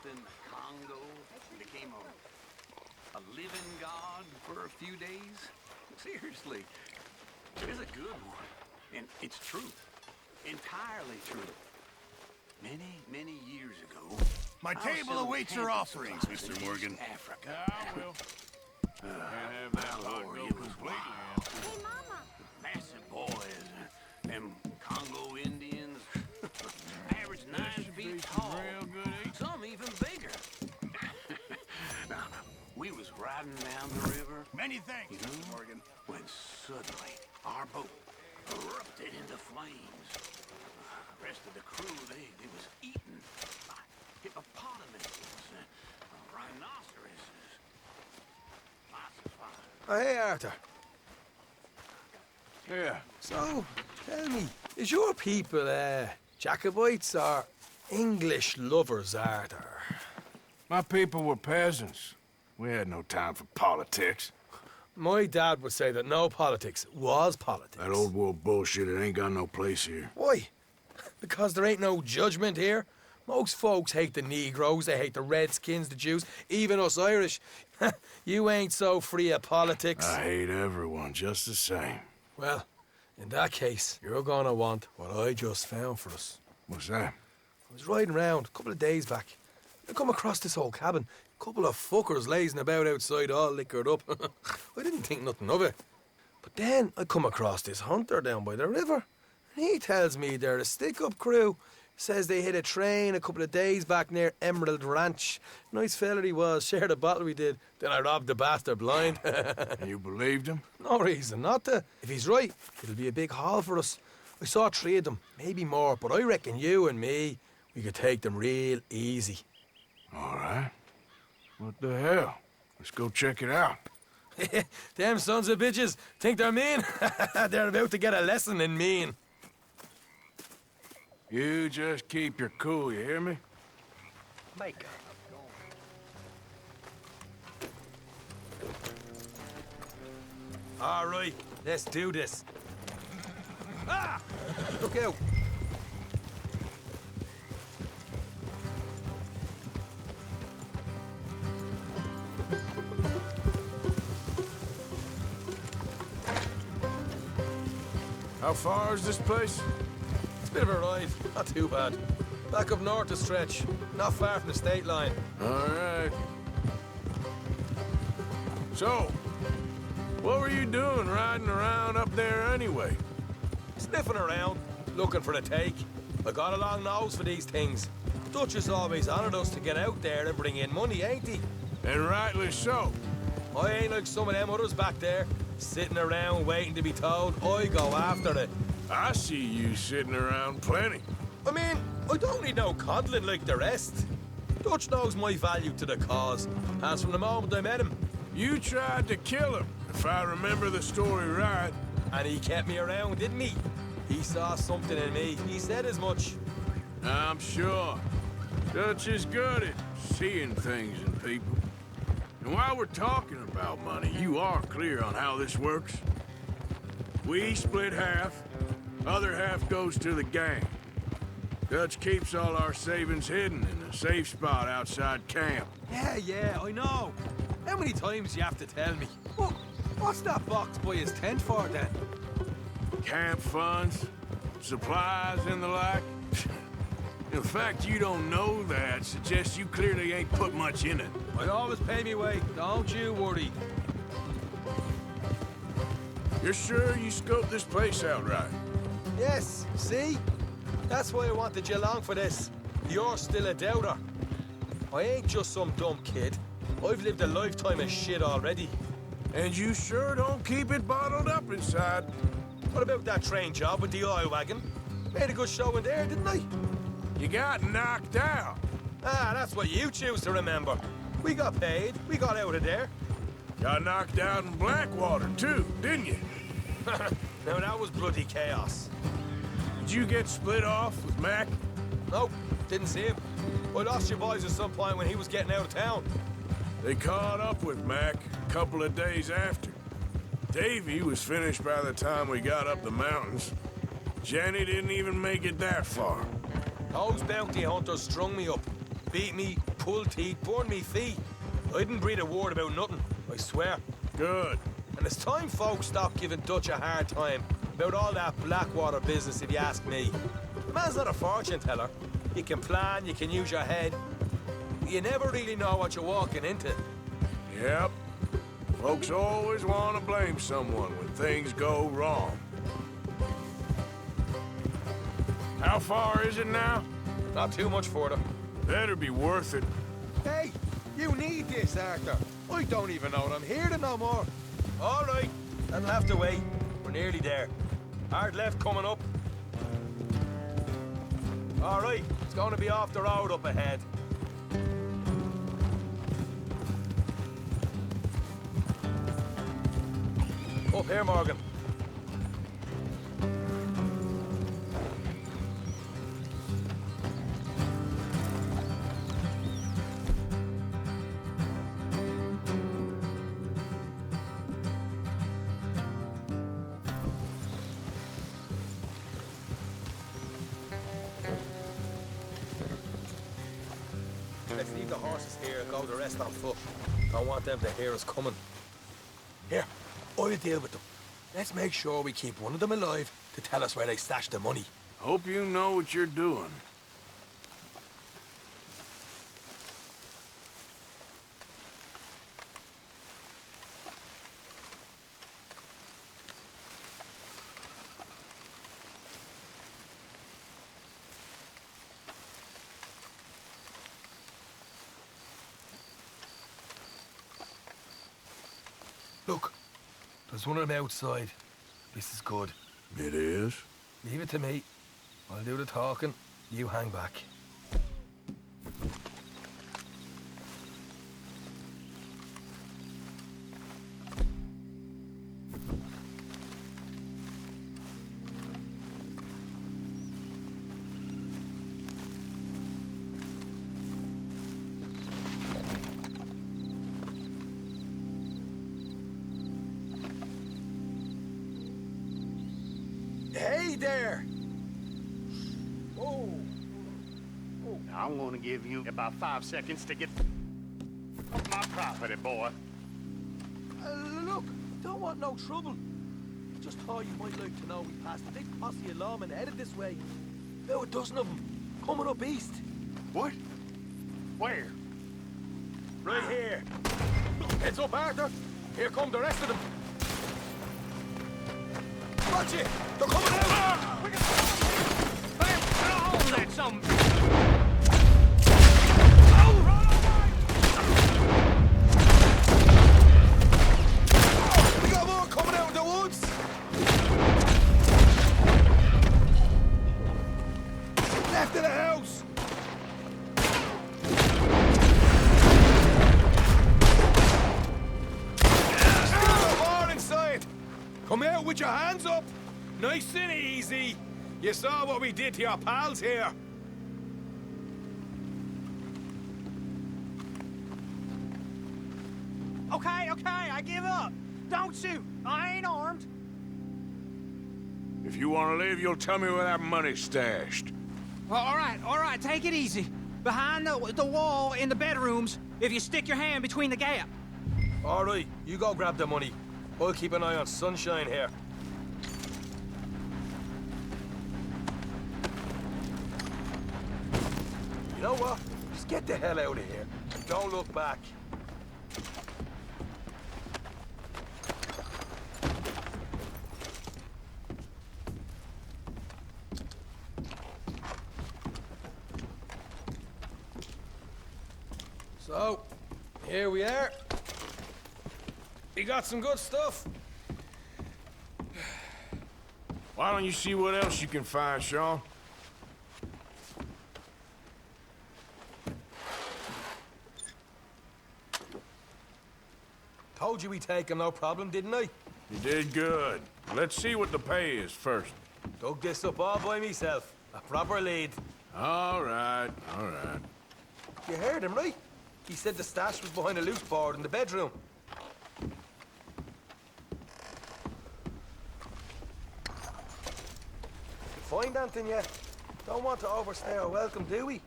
in the Congo, became a living god for a few days? Seriously, it is a good one, and it's truth. Entirely true. Many, many years ago... My table awaits your offerings, Mr. Morgan. Africa. Well, can't have that hot go completely. Hey, Mama. Massive boys. Them Congo Indians. Average 9 feet tall. Some even bigger. Now, we was riding down the river. Many thanks, You know, Mr. Morgan. when suddenly our boat erupted into flames. The rest of the crew, they was eaten by hippopotamuses, rhinoceroses. Lots of fun. Oh, hey, Arthur. Yeah. So, tell me, is your people, Jacobites or English lovers, Arthur? My people were peasants. We had no time for politics. My dad would say that no politics was politics. That old world bullshit, it ain't got no place here. Why? Because there ain't no judgment here. Most folks hate the Negroes, they hate the Redskins, the Jews, even us Irish. You ain't so free of politics. I hate everyone just the same. Well, in that case, you're gonna want what I just found for us. What's that? I was riding around a couple of days back. I come across this old cabin. A couple of fuckers lazing about outside all liquored up. I didn't think nothing of it. But then I come across this hunter down by the river. And he tells me they're a stick-up crew. Says they hit a train a couple of days back near Emerald Ranch. Nice fella he was, shared a bottle we did. Then I robbed the bastard blind. You believed him? No reason not to. If he's right, it'll be a big haul for us. I saw 3 of them, maybe more, but I reckon you and me, we could take them real easy. All right. What the hell? Let's go check it out. Them sons of bitches think they're mean. They're about to get a lesson in mean. You just keep your cool, you hear me? Micah. All right, let's do this. Ah! Look out. How far is this place? It's a bit of a ride, not too bad. Back up north a stretch, not far from the state line. All right. So, what were you doing riding around up there anyway? Sniffing around, looking for the take. I got a long nose for these things. Dutch has always honored us to get out there and bring in money, ain't he? And rightly so. I ain't like some of them others back there, sitting around waiting to be told. I go after it. I see you sitting around plenty. I mean, I don't need no coddling like the rest. Dutch knows my value to the cause, as from the moment I met him. You tried to kill him, if I remember the story right. And he kept me around, didn't he? He saw something in me. He said as much. I'm sure. Dutch is good at seeing things in people. And while we're talking about money, you are clear on how this works? We split half, other half goes to the gang. Dutch keeps all our savings hidden in a safe spot outside camp. Yeah, I know. How many times do you have to tell me? What's that box by his tent for, then? Camp funds, supplies, and the like. The fact you don't know that suggests you clearly ain't put much in it. I always pay me way, don't you worry. You're sure you scoped this place out right? Yes, see? That's why I wanted you along for this. You're still a doubter. I ain't just some dumb kid. I've lived a lifetime of shit already. And you sure don't keep it bottled up inside. What about that train job with the oil wagon? Made a good show in there, didn't I? You got knocked out. Ah, that's what you choose to remember. We got paid. We got out of there. Got knocked out in Blackwater, too, didn't you? Now, that was bloody chaos. Did you get split off with Mac? Nope, didn't see him. I lost your boys at some point when he was getting out of town. They caught up with Mac a couple of days after. Davy was finished by the time we got up the mountains. Jenny didn't even make it that far. Those bounty hunters strung me up, beat me, pulled teeth, burned me feet. I didn't breathe a word about nothing, I swear. Good. And it's time folks stopped giving Dutch a hard time. about all that Blackwater business, if you ask me. The man's not a fortune teller. You can plan, you can use your head. You never really know what you're walking into. Yep. Folks always want to blame someone when things go wrong. How far is it now? Not too much further. Better be worth it. Hey, you need this, Arthur. I don't even know that I'm here to no more. All right, that'll have to wait. We're nearly there. Hard left coming up. All right, it's going to be off the road up ahead. Up here, Morgan. Let's leave the horses here and go the rest on foot. Don't want them to hear us coming. Here, I'll deal with them. Let's make sure we keep one of them alive to tell us where they stashed the money. Hope you know what you're doing. Look, there's one of them outside. This is good. It is? Leave it to me. I'll do the talking. You hang back. Hey there! Oh. I'm gonna give you about 5 seconds to get off my property, boy. Look, don't want no trouble. Just thought you might like to know we passed a big posse of lawmen headed this way. About a dozen of them, coming up east. What? Where? Right here. Heads up, Arthur. Here come the rest of them. Watch it! They're coming out! We can hold that some. We got more coming out of the woods! Left of the house! Still more inside! Come out with your hands up! Nice and easy! You saw what we did to your pals here! Okay, I give up. Don't shoot. I ain't armed. If you want to leave, you'll tell me where that money's stashed. Well, all right, take it easy. Behind the wall in the bedrooms, if you stick your hand between the gap. All right, you go grab the money. I'll keep an eye on Sunshine here. You know what? Just get the hell out of here. And don't look back. So, here we are. You got some good stuff. Why don't you see what else you can find, Sean? Told you we'd take him, no problem, didn't I? You did good. Let's see what the pay is first. Dug this up all by myself. A proper lead. All right, all right. You heard him, right? He said the stash was behind a loose board in the bedroom. Find anything yet? Don't want to overstay our welcome, do we?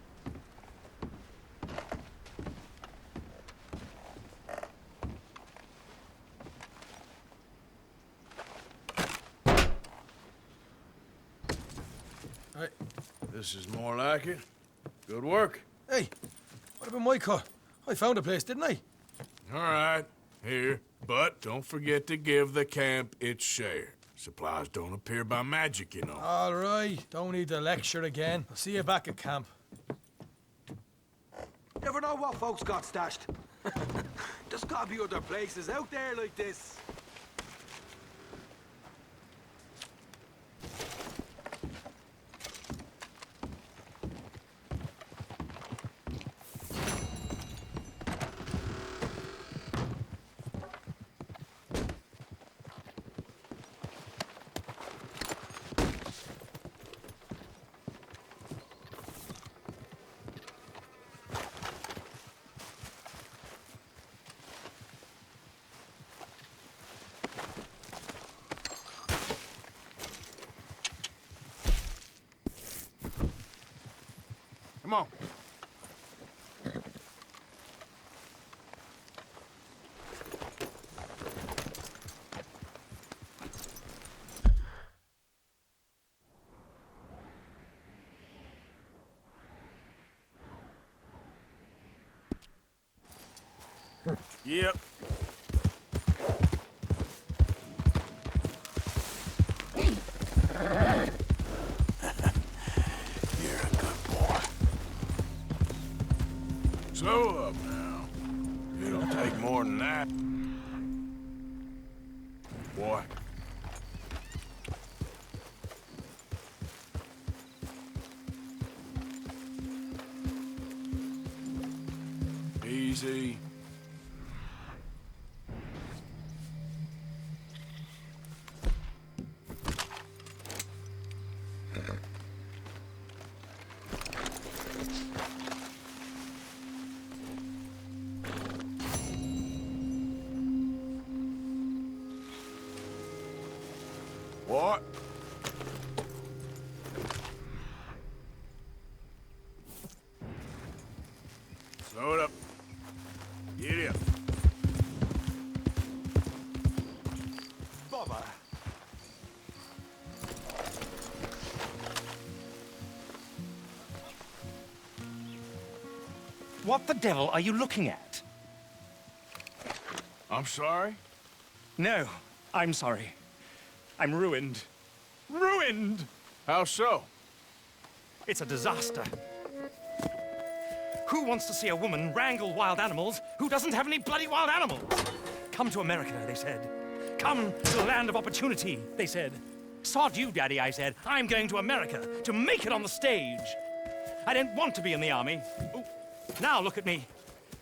This is more like it. Good work. Hey, what about my cut? I found a place, didn't I? All right, here. But don't forget to give the camp its share. Supplies don't appear by magic, you know. All right, don't need to lecture again. I'll see you back at camp. Never know what folks got stashed. There's gotta be other places out there like this. Come on. Yep. Slow up now. It'll take more than that. Boy. Easy. What? Slow it up. Get up. Bubba. What the devil are you looking at? I'm sorry? No, I'm sorry. I'm ruined. Ruined! How so? It's a disaster. Who wants to see a woman wrangle wild animals who doesn't have any bloody wild animals? Come to America, they said. Come to the land of opportunity, they said. Sod you, Daddy, I said. I'm going to America to make it on the stage. I didn't want to be in the army. Ooh. Now look at me.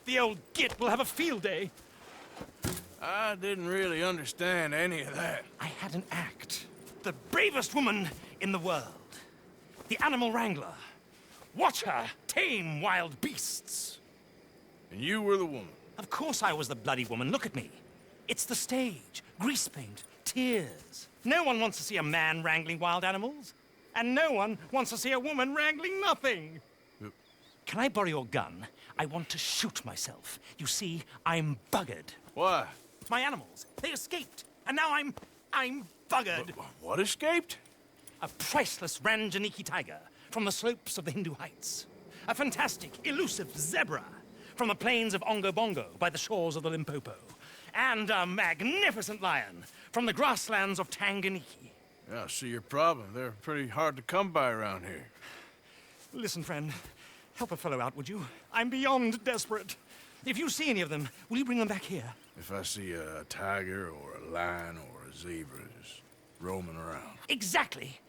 The old git will have a field day. I didn't really understand any of that. I had an act. The bravest woman in the world. The animal wrangler. Watch her tame wild beasts. And you were the woman? Of course I was the bloody woman. Look at me. It's the stage. Grease paint. Tears. No one wants to see a man wrangling wild animals. And no one wants to see a woman wrangling nothing. Can I borrow your gun? I want to shoot myself. You see, I'm buggered. Why? My animals, they escaped. And now I'm buggered. What escaped? A priceless Ranjaniki tiger from the slopes of the Hindu Heights. A fantastic, elusive zebra from the plains of Ongo Bongo by the shores of the Limpopo. And a magnificent lion from the grasslands of Tanganyika. Yeah, I see your problem. They're pretty hard to come by around here. Listen, friend, help a fellow out, would you? I'm beyond desperate. If you see any of them, will you bring them back here? If I see a tiger or a lion or a zebra just roaming around. Exactly.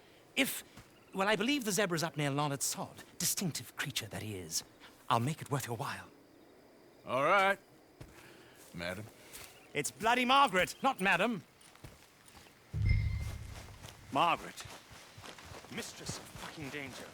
Well, I believe the zebra's up near Larned Sod. Distinctive creature that he is. I'll make it worth your while. All right, madam. It's bloody Margaret, not madam. Margaret. Mistress of fucking danger.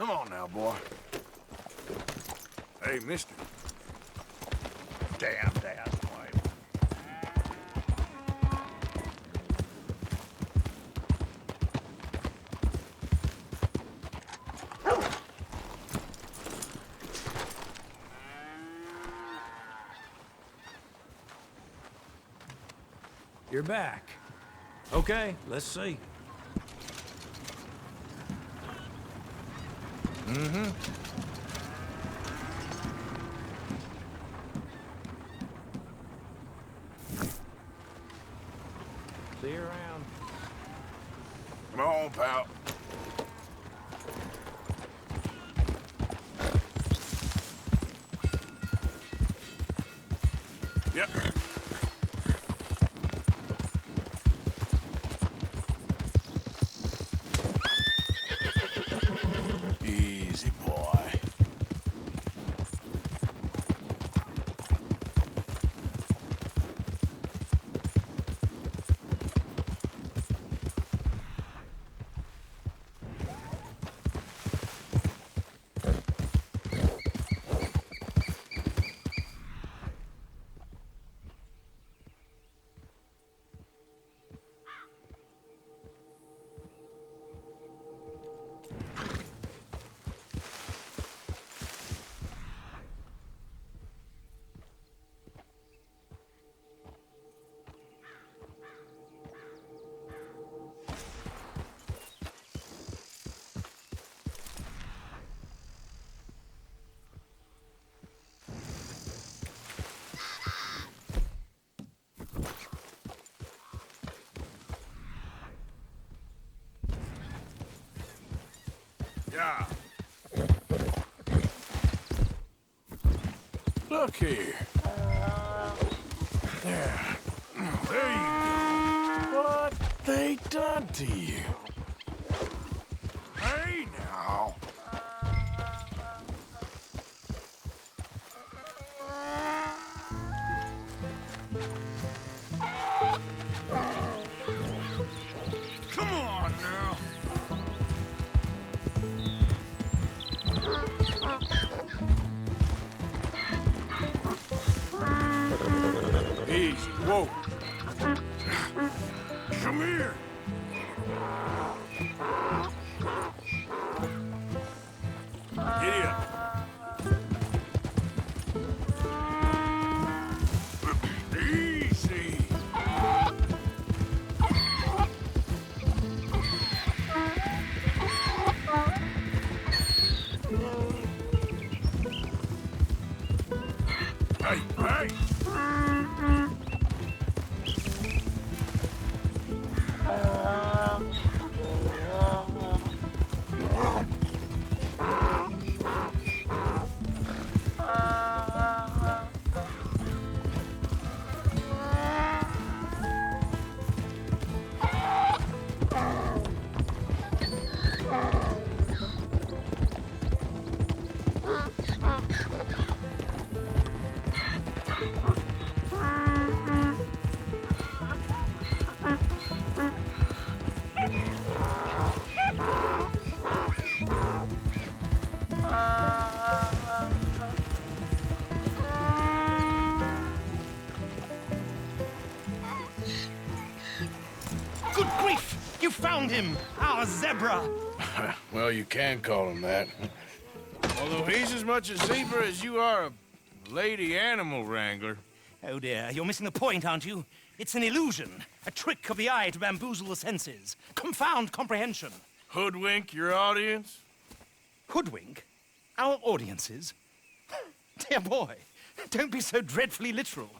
Come on now, boy. Hey, mister. Damn dad's wife. You're back. Okay, let's see. Mm-hmm. See you around. Come on, pal. Yep. Easy, boy. Yeah. Look here. There. There you go. What they done to you? Hey, now. Come on now. Easy. Whoa. Come here. Giddy up. Easy. Hey, hey. Good grief! You found him! Our zebra! Well, you can call him that. Although he's as much a zebra as you are a lady animal wrangler. Oh dear, you're missing the point, aren't you? It's an illusion, a trick of the eye to bamboozle the senses, confound comprehension. Hoodwink your audience? Hoodwink? Our audiences? Dear boy, don't be so dreadfully literal.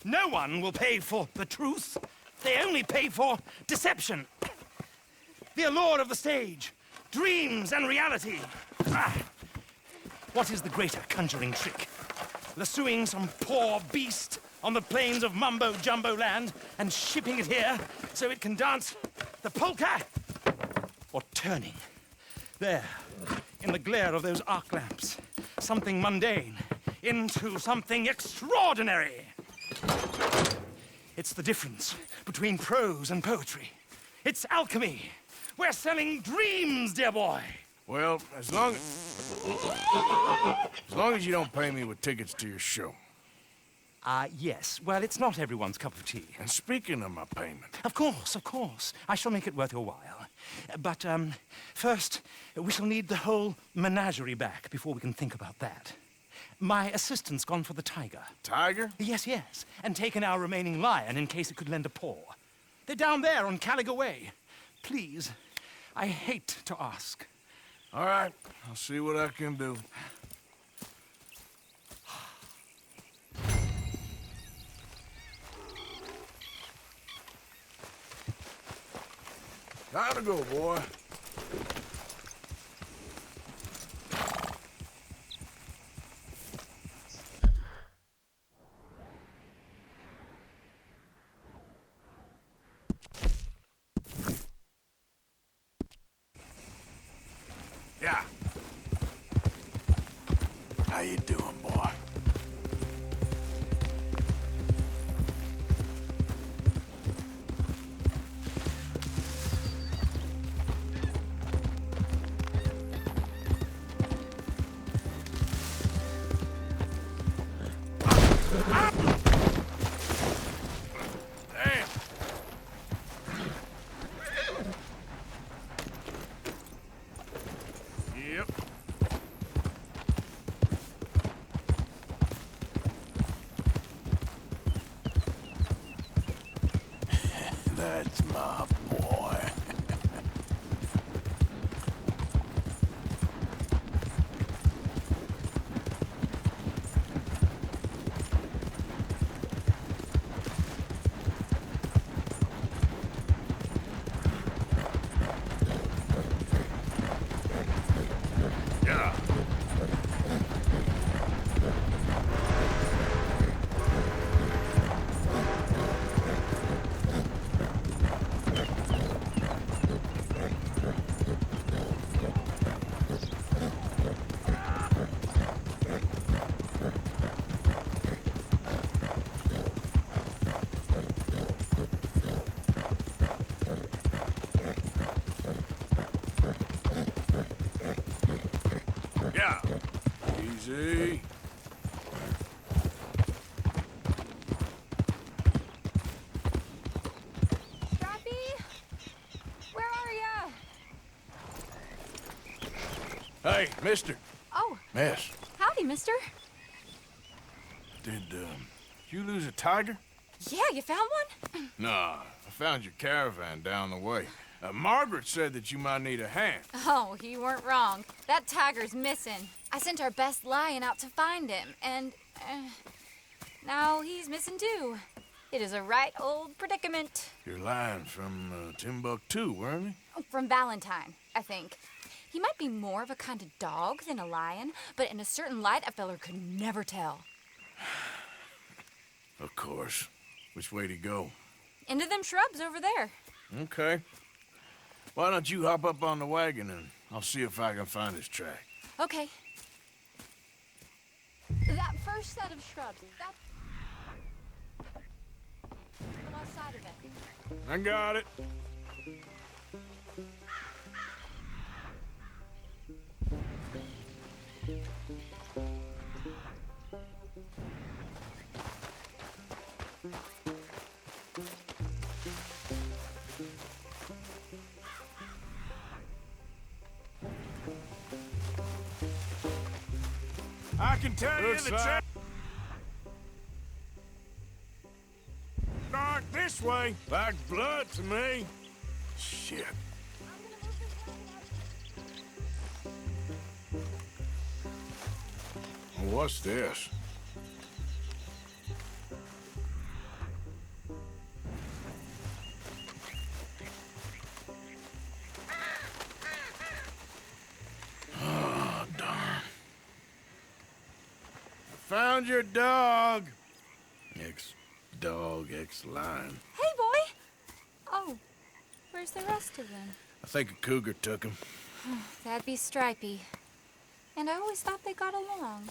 No one will pay for the truth. They only pay for deception. The allure of the stage, dreams and reality. What is the greater conjuring trick? Lassoing some poor beast on the plains of mumbo-jumbo land and shipping it here so it can dance the polka? Or turning, there, in the glare of those arc lamps, something mundane into something extraordinary? It's the difference between prose and poetry. It's alchemy. We're selling dreams, dear boy. Well, as long as you don't pay me with tickets to your show. Yes. Well, it's not everyone's cup of tea. And speaking of my payment... Of course. I shall make it worth your while. But, first, we shall need the whole menagerie back before we can think about that. My assistant's gone for the tiger. Tiger? Yes. And taken our remaining lion in case it could lend a paw. They're down there on Caliga Way. Please, I hate to ask. All right, I'll see what I can do. Time to go, boy. Yeah. How you doing, boy? Yep. That's my boy. Yeah. Yeah. Easy. Strappy? Where are ya? Hey, mister. Oh, Miss, howdy, mister. did you lose a tiger? Yeah, you found one? Nah, I found your caravan down the way. Margaret said that you might need a hand. Oh, you weren't wrong. That tiger's missing. I sent our best lion out to find him, and now he's missing too. It is a right old predicament. Your lion from Timbuktu, weren't he? From Valentine, I think. He might be more of a kind of dog than a lion, but in a certain light, a feller could never tell. Of course. Which way to go? Into them shrubs over there. Okay. Why don't you hop up on the wagon and I'll see if I can find his track. Okay. That first set of shrubs, that's the left side of it. I got it. I can tell you the track. Dark this way, like blood to me. Shit. What's this? Oh, darn. Found your dog. Ex-dog, ex-lion. Hey, boy! Oh, where's the rest of them? I think a cougar took him. That'd be Stripey. And I always thought they got along.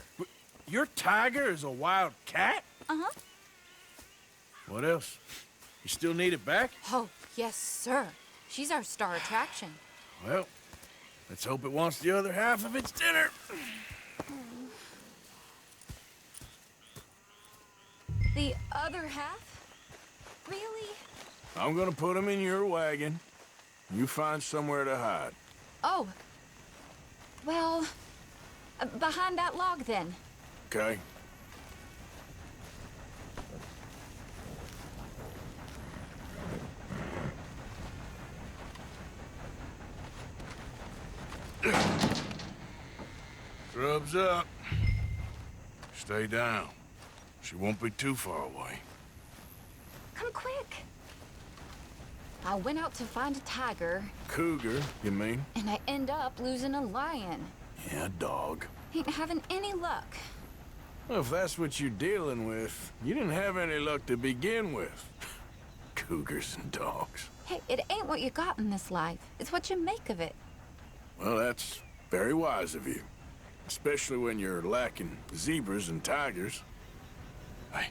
Your tiger is a wild cat? Uh-huh. What else? You still need it back? Oh, yes, sir. She's our star attraction. Well, Let's hope it wants the other half of its dinner. The other half? Really? I'm gonna put them in your wagon. You find somewhere to hide. Oh. Well, behind that log then. Okay? Scrubs up. Stay down. She won't be too far away. Come quick. I went out to find a tiger, Cougar, you mean? and I end up losing a lion. Yeah, dog. Ain't having any luck. Well, if that's what you're dealing with, you didn't have any luck to begin with. Cougars and dogs. Hey, it ain't what you got in this life. It's what you make of it. Well, that's very wise of you. Especially when you're lacking zebras and tigers. Hey,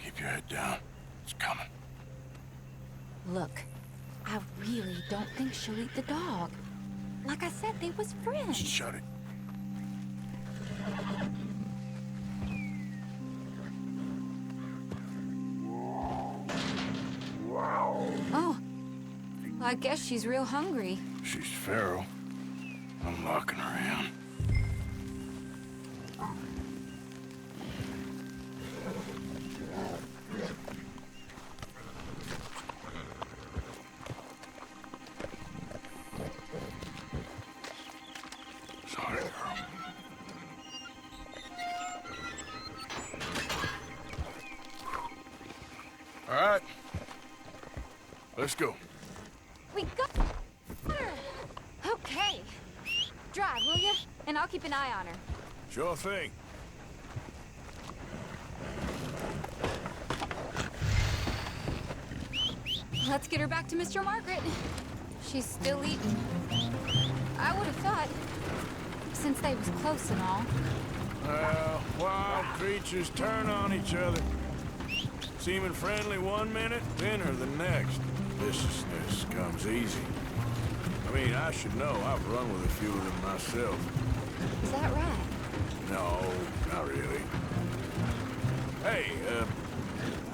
keep your head down. It's coming. Look, I really don't think she'll eat the dog. Like I said, they was friends. Shut it. Oh, I guess she's real hungry. She's feral. I'm locking her in. Sorry, girl. All right. Let's go. We got her. Okay. Drive, will you? And I'll keep an eye on her. Sure thing. Let's get her back to Mr. Margaret. She's still eating. I would have thought, since they was close and all. Well, wild creatures turn on each other. Seeming friendly one minute, dinner the next. Viciousness comes easy. I mean, I should know. I've run with a few of them myself. Is that right? No, not really. Hey,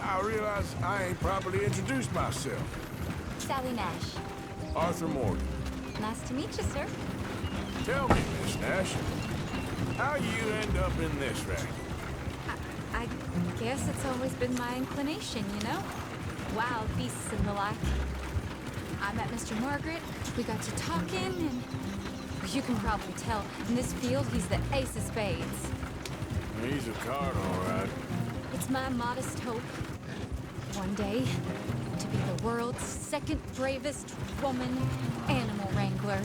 I realize I ain't properly introduced myself. Sally Nash. Arthur Morgan. Nice to meet you, sir. Tell me, Miss Nash, how you end up in this racket? I guess it's always been my inclination, you know? Wild beasts and the like. I met Mr. Margaret, we got to talking, and you can probably tell, in this field, he's the ace of spades. He's a card, all right. It's my modest hope, one day, to be the world's second bravest woman animal wrangler.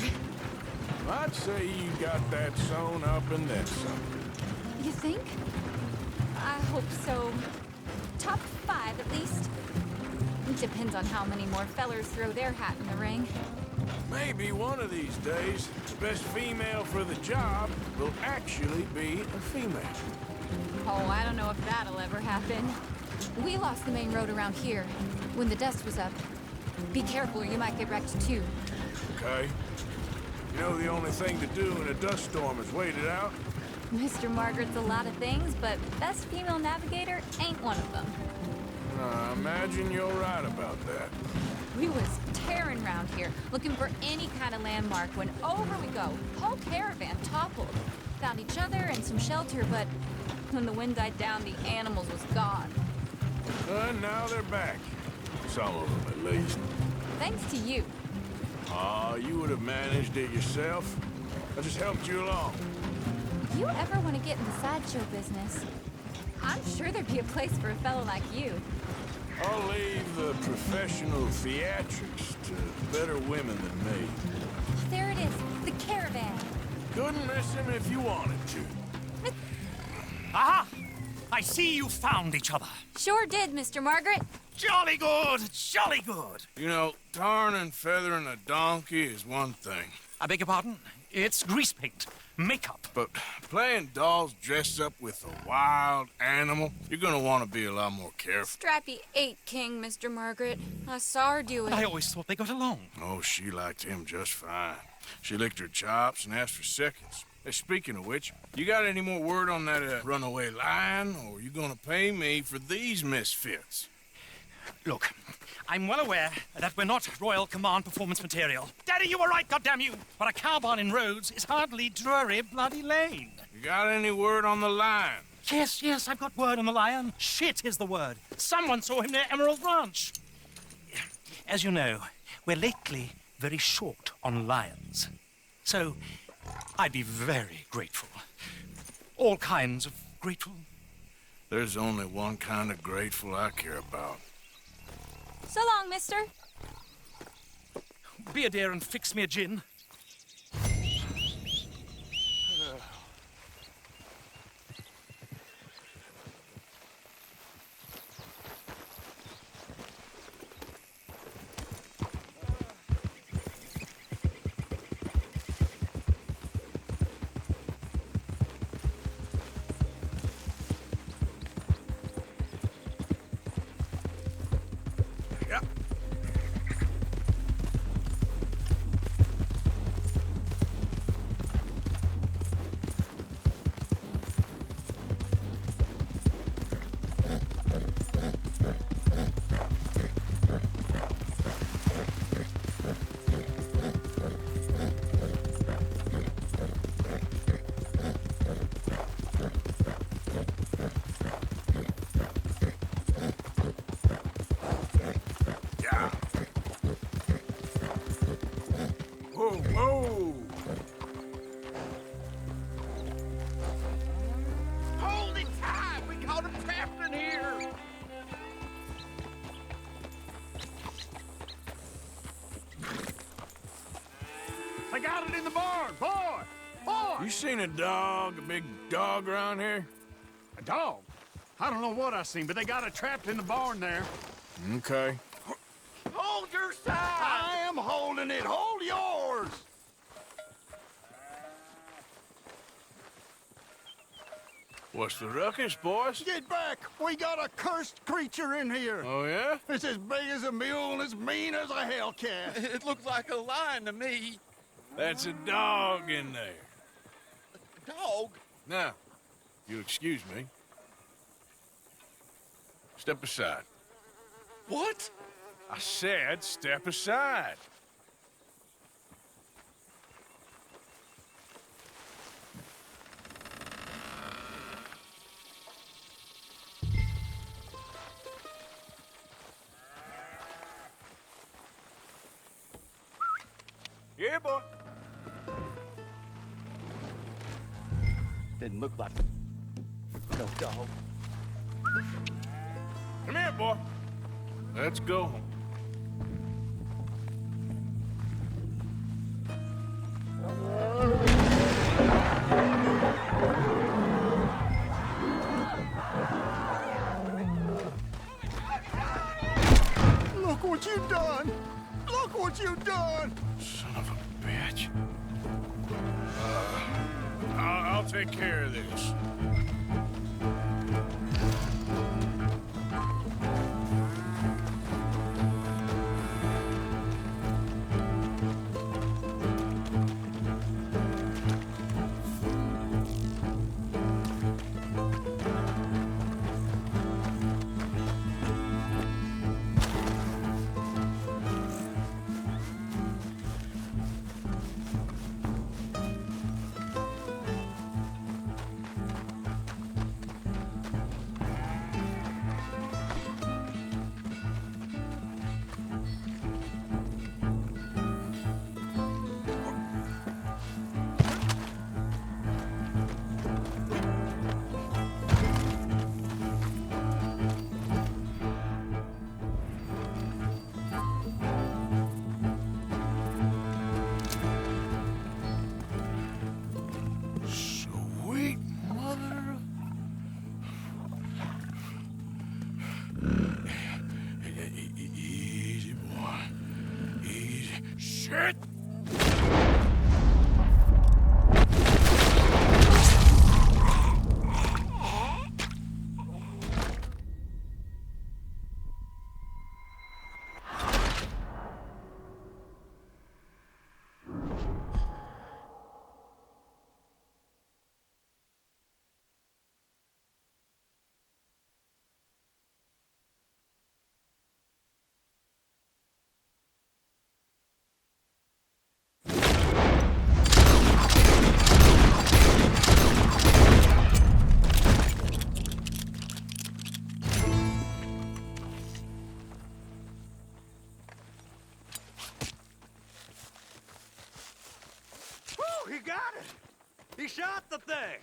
I'd say you got that sewn up and then some. You think? I hope so. Top 5, at least. It depends on how many more fellers throw their hat in the ring. Maybe one of these days, the best female for the job will actually be a female. Oh, I don't know if that'll ever happen. We lost the main road around here when the dust was up. Be careful or you might get wrecked too. Okay. You know the only thing to do in a dust storm is wait it out? Mr. Margaret's a lot of things, but best female navigator ain't one of them. I imagine you're right about that. We was tearing around here, looking for any kind of landmark when over we go. Whole caravan toppled. Found each other and some shelter, but when the wind died down, the animals was gone. And now they're back. Some of them, at least. Thanks to you. Aw, you would have managed it yourself. I just helped you along. If you ever want to get in the sideshow business, I'm sure there'd be a place for a fellow like you. I'll leave the professional theatrics to better women than me. There it is, the caravan. Couldn't miss him if you wanted to. Aha! I see you found each other. Sure did, Mr. Margaret. Jolly good, jolly good. You know, tarring and feathering a donkey is one thing. I beg your pardon? It's grease paint. makeup. But playing dolls dressed up with a wild animal, you're gonna want to be a lot more careful. Strappy ate King, Mr. Margaret. I saw her do it. I always thought they got along. Oh, she liked him just fine. She licked her chops and asked for seconds. Hey, speaking of which, you got any more word on that runaway lion, or are you gonna pay me for these misfits? Look, I'm well aware that we're not Royal Command performance material. Daddy, you were right, goddamn you! But a cow barn in Rhodes is hardly Drury Bloody Lane. You got any word on the lion? Yes, I've got word on the lion. Shit is the word. Someone saw him near Emerald Ranch. As you know, we're lately very short on lions. So, I'd be very grateful. All kinds of grateful. There's only one kind of grateful I care about. So long, mister. Be a dear and fix me a gin. Whoa! Hold it tight! We got him trapped in here! I got it in the barn! Boy! You seen a big dog around here? A dog? I don't know what I seen, but they got it trapped in the barn there. Okay. Hold your side! I am holding it. Hold yours! What's the ruckus, boys? Get back! We got a cursed creature in here. Oh, yeah? It's as big as a mule and as mean as a hellcat. It looks like a lion to me. That's a dog in there. A dog? Now, you'll excuse me. Step aside. What? I said step aside. Yeah, boy. Didn't look like no dog. Come here, boy. Let's go home. Look what you've done! Look what you've done! Son of a bitch. I'll take care of this. Sweet mother. Easy, boy. Easy. Shit! got it! He shot the thing!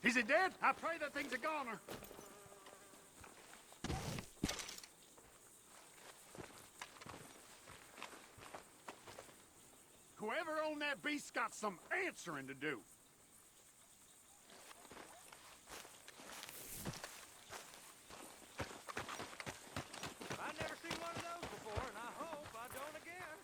Is it dead? I pray that thing's a goner. Whoever owned that beast's got some answering to do. I've never seen one of those before, and I hope I don't again.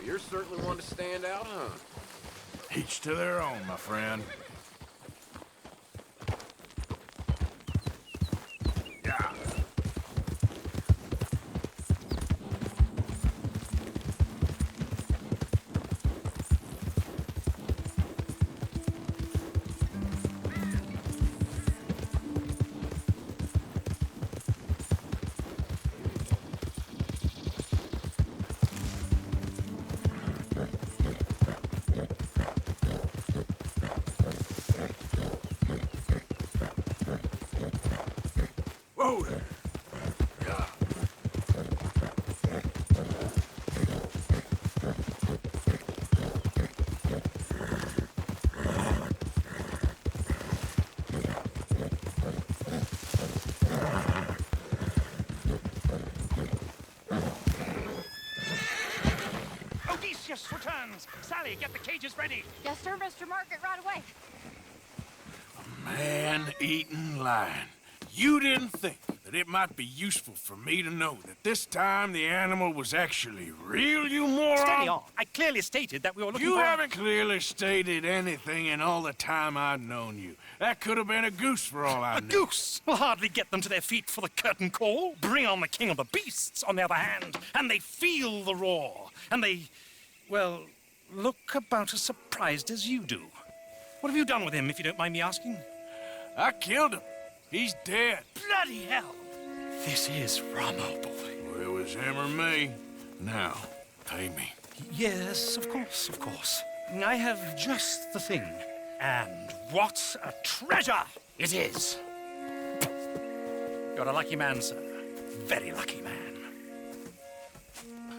You're certainly one to stand out, huh? Each to their own, my friend. Yeah. Whoa there. Yeah. Odysseus returns. Sally, get the cages ready. Yes, sir, Mr. Margaret, right away. Man-eating lion. You didn't think that it might be useful for me to know that this time the animal was actually real, you moron? Steady on. I clearly stated that we were looking for... You haven't clearly stated anything in all the time I've known you. That could have been a goose for all I know. A goose will hardly get them to their feet for the curtain call. Bring on the king of the beasts, on the other hand, and they feel the roar. And they, well, look about as surprised as you do. What have you done with him, if you don't mind me asking? I killed him. He's dead. Bloody hell! This is Ramo, boy. Well, it was him or me. Now, pay me. Yes, of course, of course. I have just the thing. And what a treasure it is! You're a lucky man, sir. Very lucky man.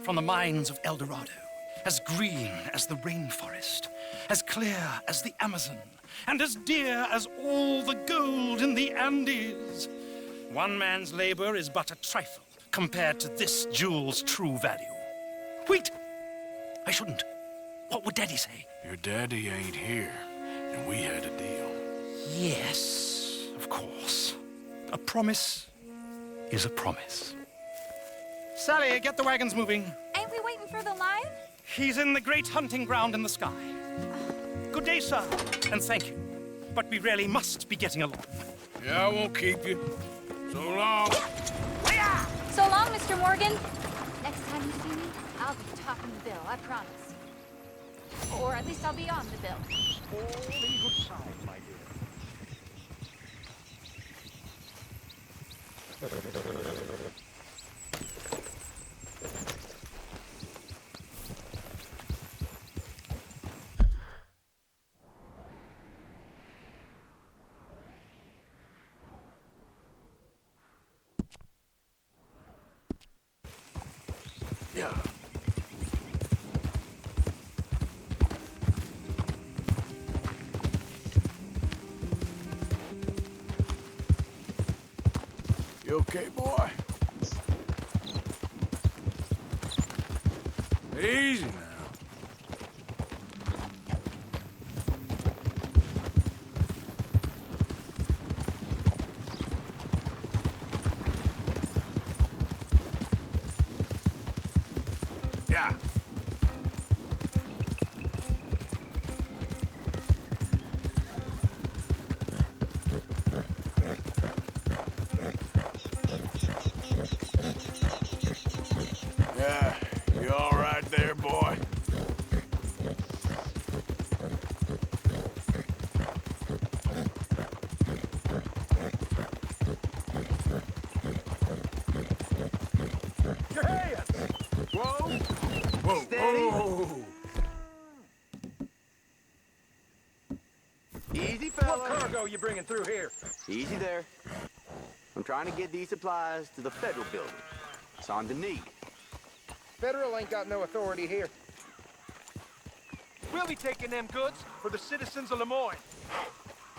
From the mines of El Dorado, as green as the rainforest, as clear as the Amazon, and as dear as all the gold in the Andes. One man's labor is but a trifle compared to this jewel's true value. Wait! I shouldn't. What would Daddy say? Your daddy ain't here, and we had a deal. Yes, of course. A promise is a promise. Sally, get the wagons moving. Ain't we waiting for the lion? He's in the great hunting ground in the sky. Good day, sir, and thank you. But we really must be getting along. Yeah, I won't keep you. So long. So long, Mr. Morgan. Next time you see me, I'll be topping the bill, I promise. Or at least I'll be on the bill. All in good time, my dear. Yeah. You okay, boy? Easy now. Yeah. Yeah, you all right there, boy? Your hands! Whoa! Whoa! Steady! Whoa. show you bringing through here? Easy there. I'm trying to get these supplies to the federal building. It's on the need. Federal ain't got no authority here. We'll be taking them goods for the citizens of Lemoyne.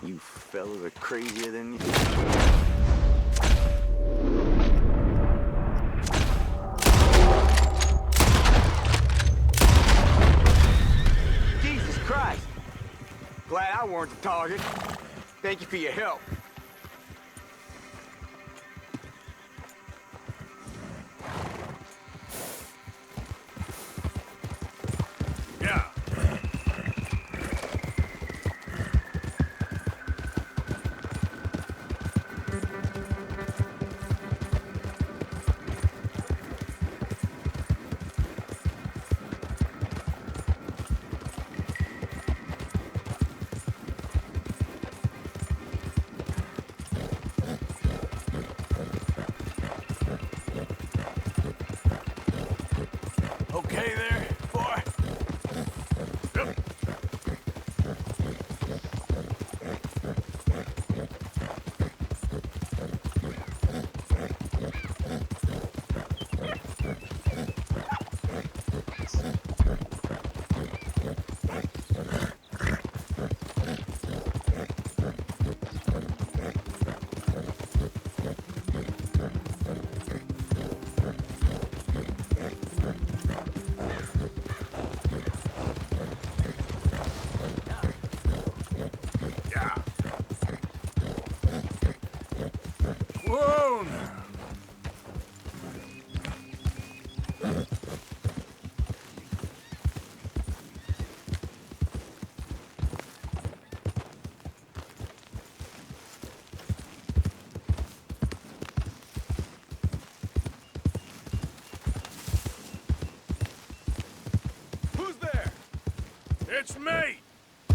You fellas are crazier than you. Jesus Christ! Glad I weren't the target. Thank you for your help. Yeah. Okay there, boy? Yep. Yeah. Whoa! Now. Who's there? It's me!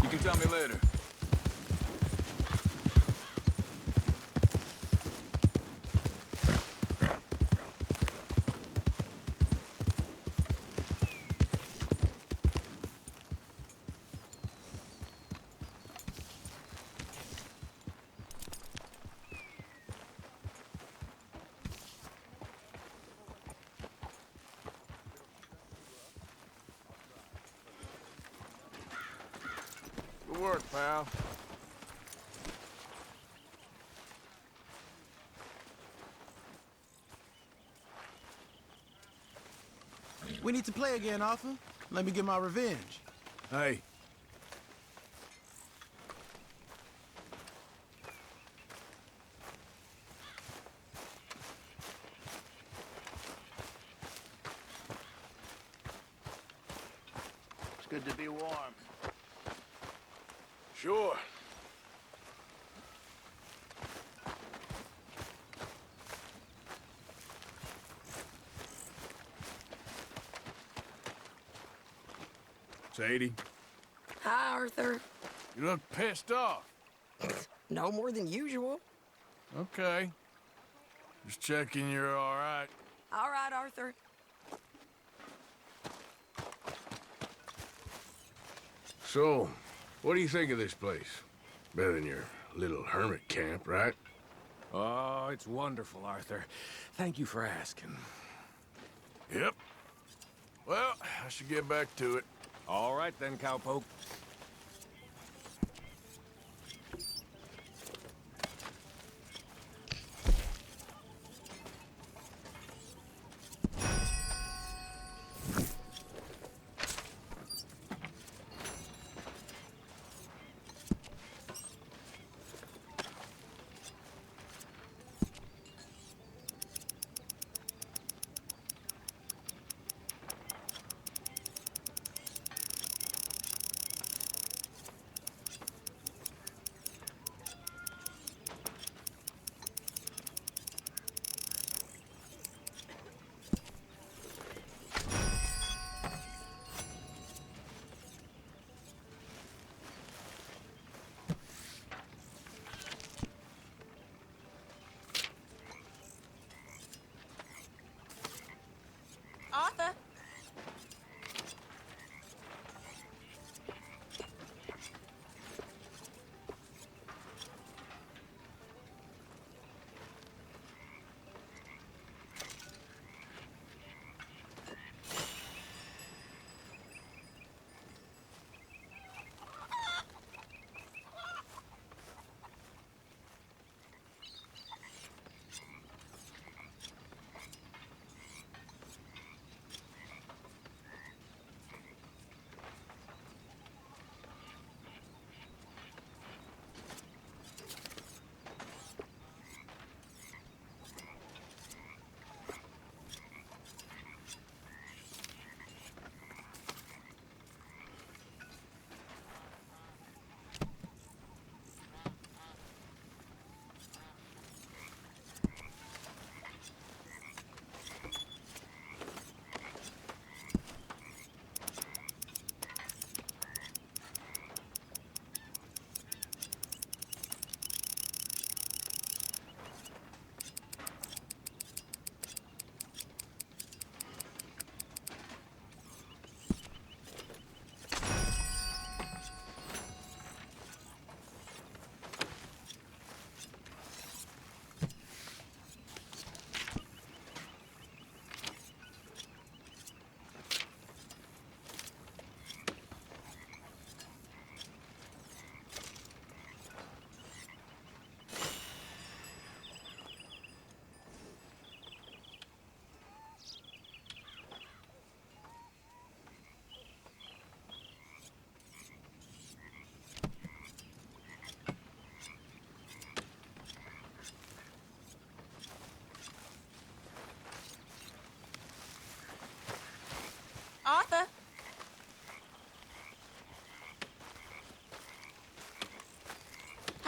You can tell me later. Good work, pal. We need to play again, Arthur. Let me get my revenge. Hey. It's good to be warm. Sure. Sadie, Hi, Arthur. you look pissed off. No more than usual. Okay. Just checking you're all right. All right, Arthur. So, what do you think of this place? Better than your little hermit camp, right? Oh, it's wonderful, Arthur. Thank you for asking. Yep. Well, I should get back to it. All right then, cowpoke.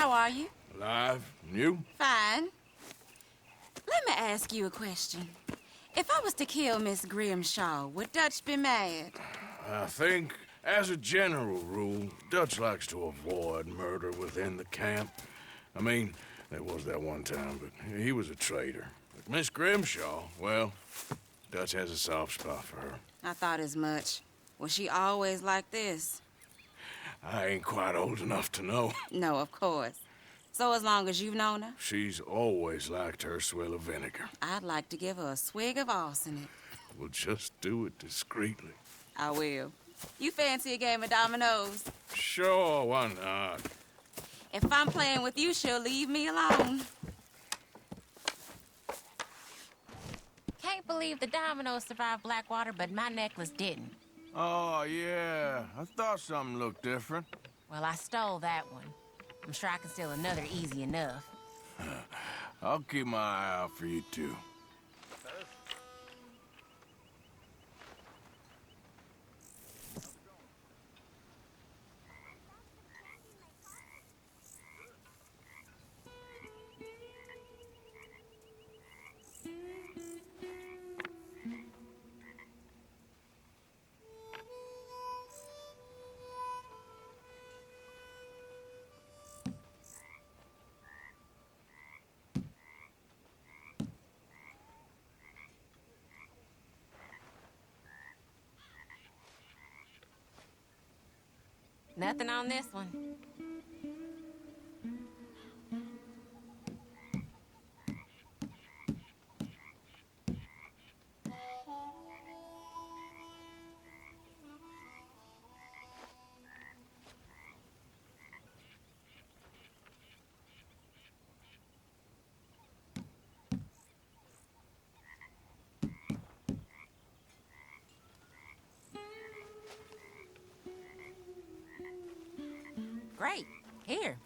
How are you? Alive? And you? Fine. Let me ask you a question. If I was to kill Miss Grimshaw, would Dutch be mad? I think, as a general rule, Dutch likes to avoid murder within the camp. I mean, there was that one time, but he was a traitor. But Miss Grimshaw, well, Dutch has a soft spot for her. I thought as much. Was she always like this? I ain't quite old enough to know. No, of course. So as long as you've known her? She's always liked her swill of vinegar. I'd like to give her a swig of arsenic. We'll just do it discreetly. I will. You fancy a game of dominoes? Sure, why not? If I'm playing with you, she'll leave me alone. Can't believe the dominoes survived Blackwater, but my necklace didn't. Oh, yeah. I thought something looked different. Well, I stole that one. I'm sure I can steal another easy enough. I'll keep my eye out for you, too. Nothing on this one. Great. Here.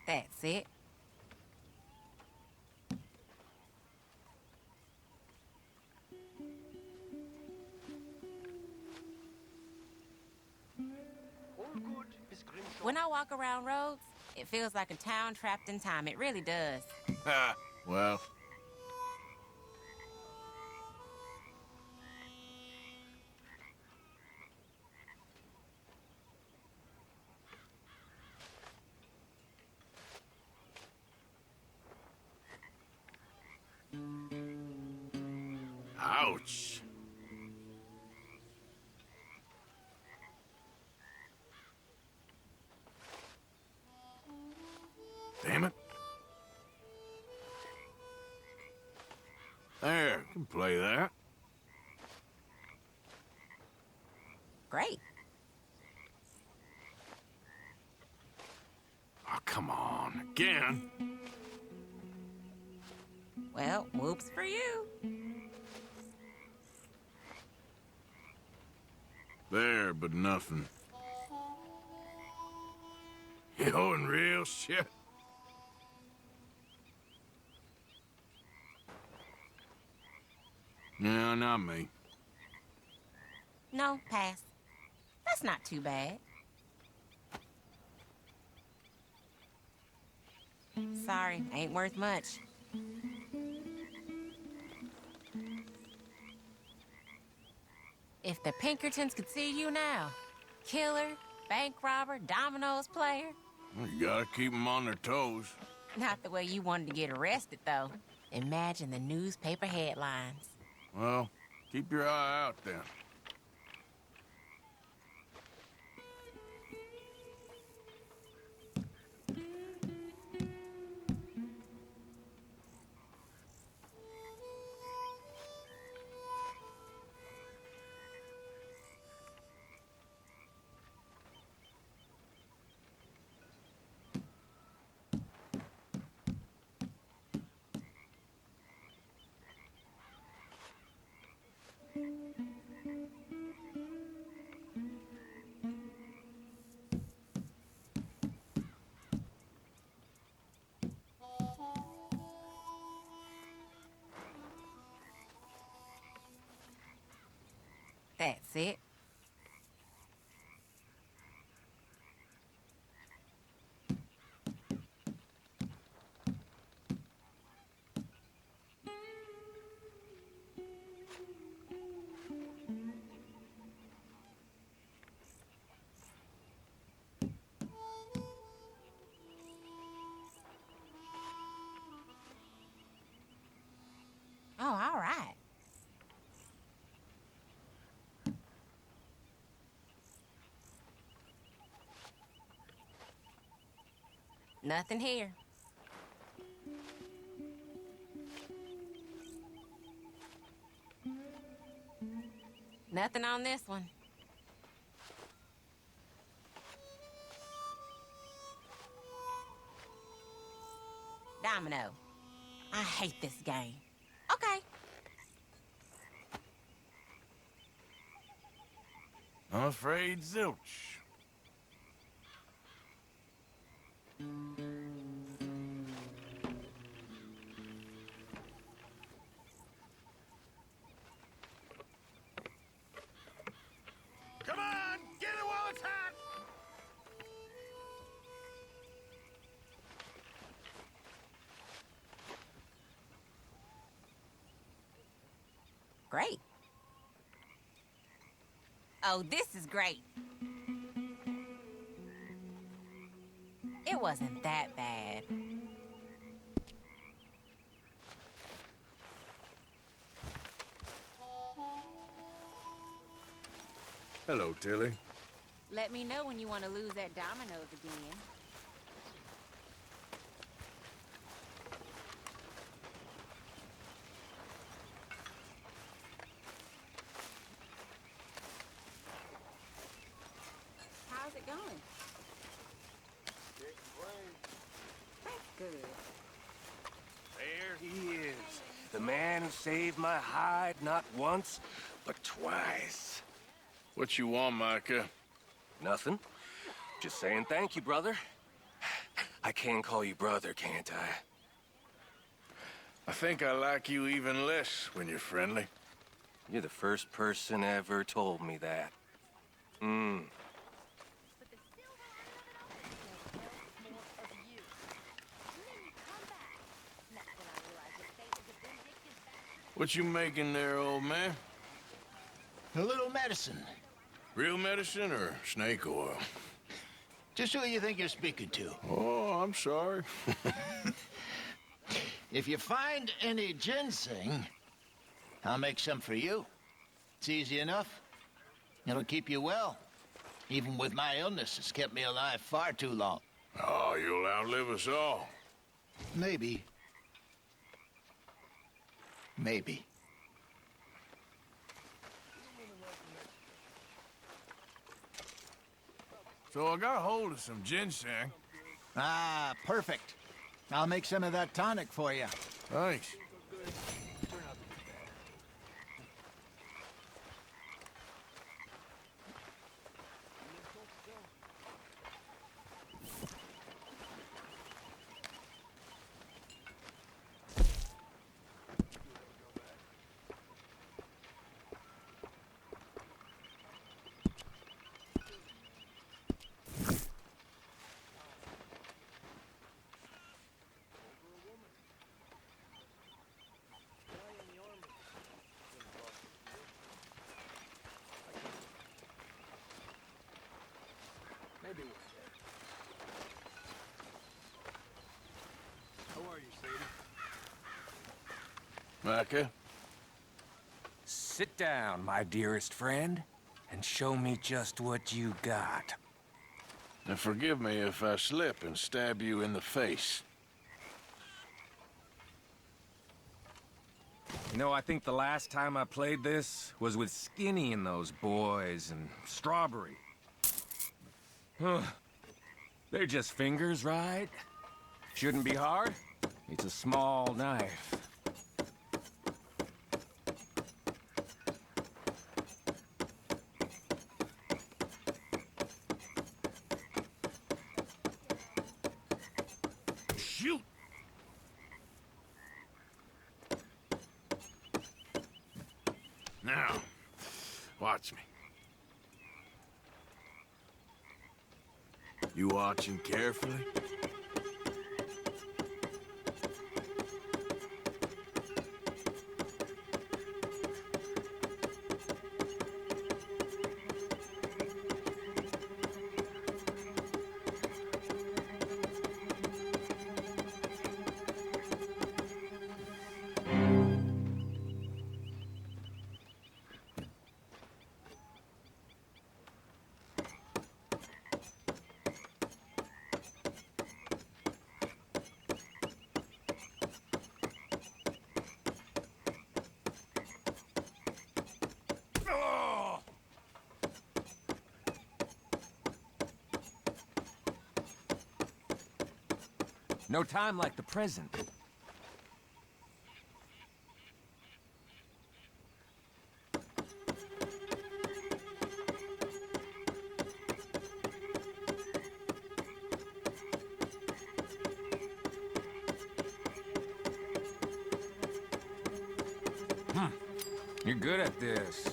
That's it. When I walk around Rhodes, it feels like a town trapped in time. It really does. Well. Ouch. Damn it. There, can play that. Great. Oh, come on. Again. Well, whoops for you. There, but nothing. You know, in real shit. No, not me. No, pass. That's not too bad. Sorry, ain't worth much. If the Pinkertons could see you now, killer, bank robber, dominoes player. Well, you gotta keep them on their toes. Not the way you wanted to get arrested, though. Imagine the newspaper headlines. Well, keep your eye out then. That's it. Oh, all right. Nothing here. Nothing on this one. Domino. I hate this game. Okay. I'm afraid zilch. Come on, get it while it's hot! Great. Oh, this is great. It wasn't that bad. Hello, Tilly. Let me know when you want to lose that dominoes again. How's it going? That's good. There he is. The man who saved my hide not once, but twice. What you want, Micah? Nothing. Just saying thank you, brother. I can call you brother, can't I? I think I like you even less when you're friendly. You're the first person ever told me that. What you making there, old man? A little medicine. Real medicine or snake oil? Just who you think you're speaking to. Oh, I'm sorry. If you find any ginseng, I'll make some for you. It's easy enough. It'll keep you well. Even with my illness, it's kept me alive far too long. Oh, you'll outlive us all. Maybe. Maybe. So I got a hold of some ginseng. Ah, perfect. I'll make some of that tonic for you. Thanks. Micah? Sit down, my dearest friend, and show me just what you got. Now forgive me if I slip and stab you in the face. You know, I think the last time I played this was with Skinny and those boys and Strawberry. They're just fingers, right? Shouldn't be hard. It's a small knife. Shoot! Now, watch watch me. You watching carefully? No time like the present. You're good at this.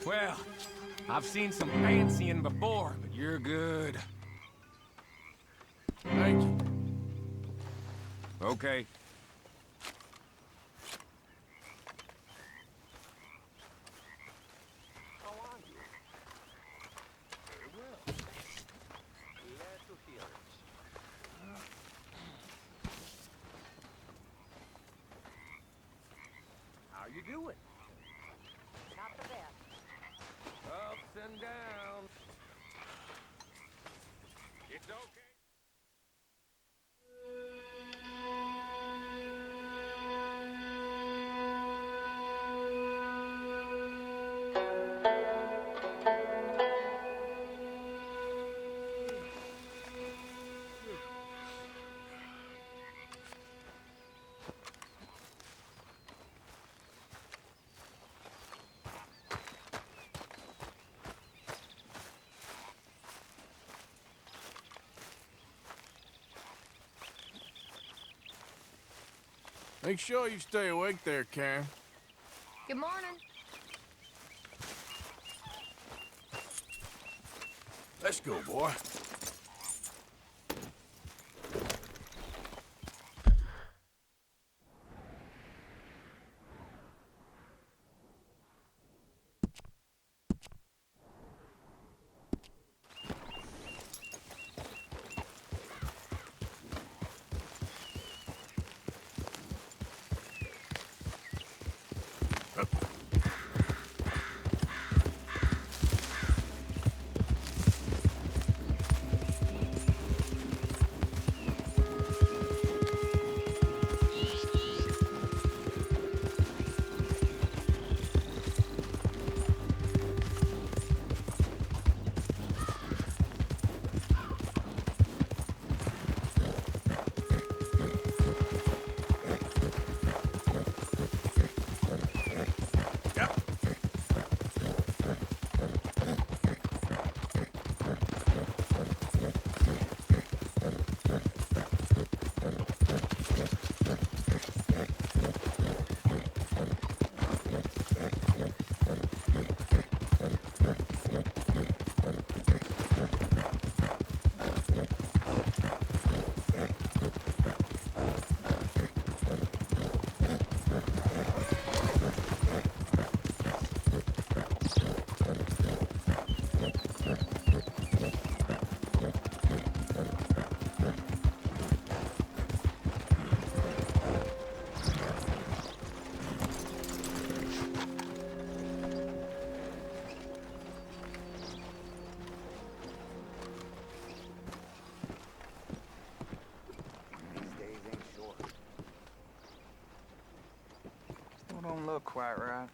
Well, I've seen some fancying before, but you're good. Thank you. Okay. How you doing? Not the best. Ups and downs. It's okay. Make sure you stay awake there, Karen. Good morning. Let's go, boy. Don't look quite right.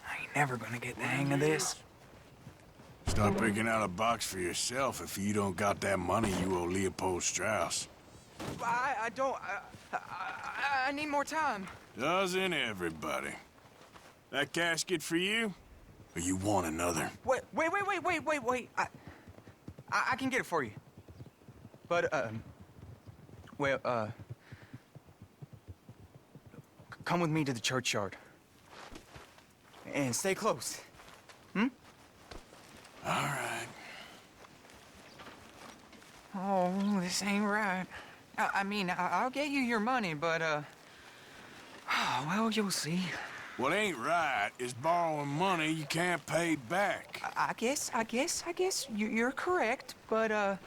I ain't never gonna get the hang of this. Start picking out a box for yourself if you don't got that money you owe Leopold Strauss. I don't. I need more time. Doesn't everybody? That casket for you? Or you want another? Wait. I can get it for you. But, come with me to the churchyard. And stay close. Hmm? All right. Oh, this ain't right. I mean, I'll get you your money, but, well, you'll see. What ain't right is borrowing money you can't pay back. I guess you're correct, but, it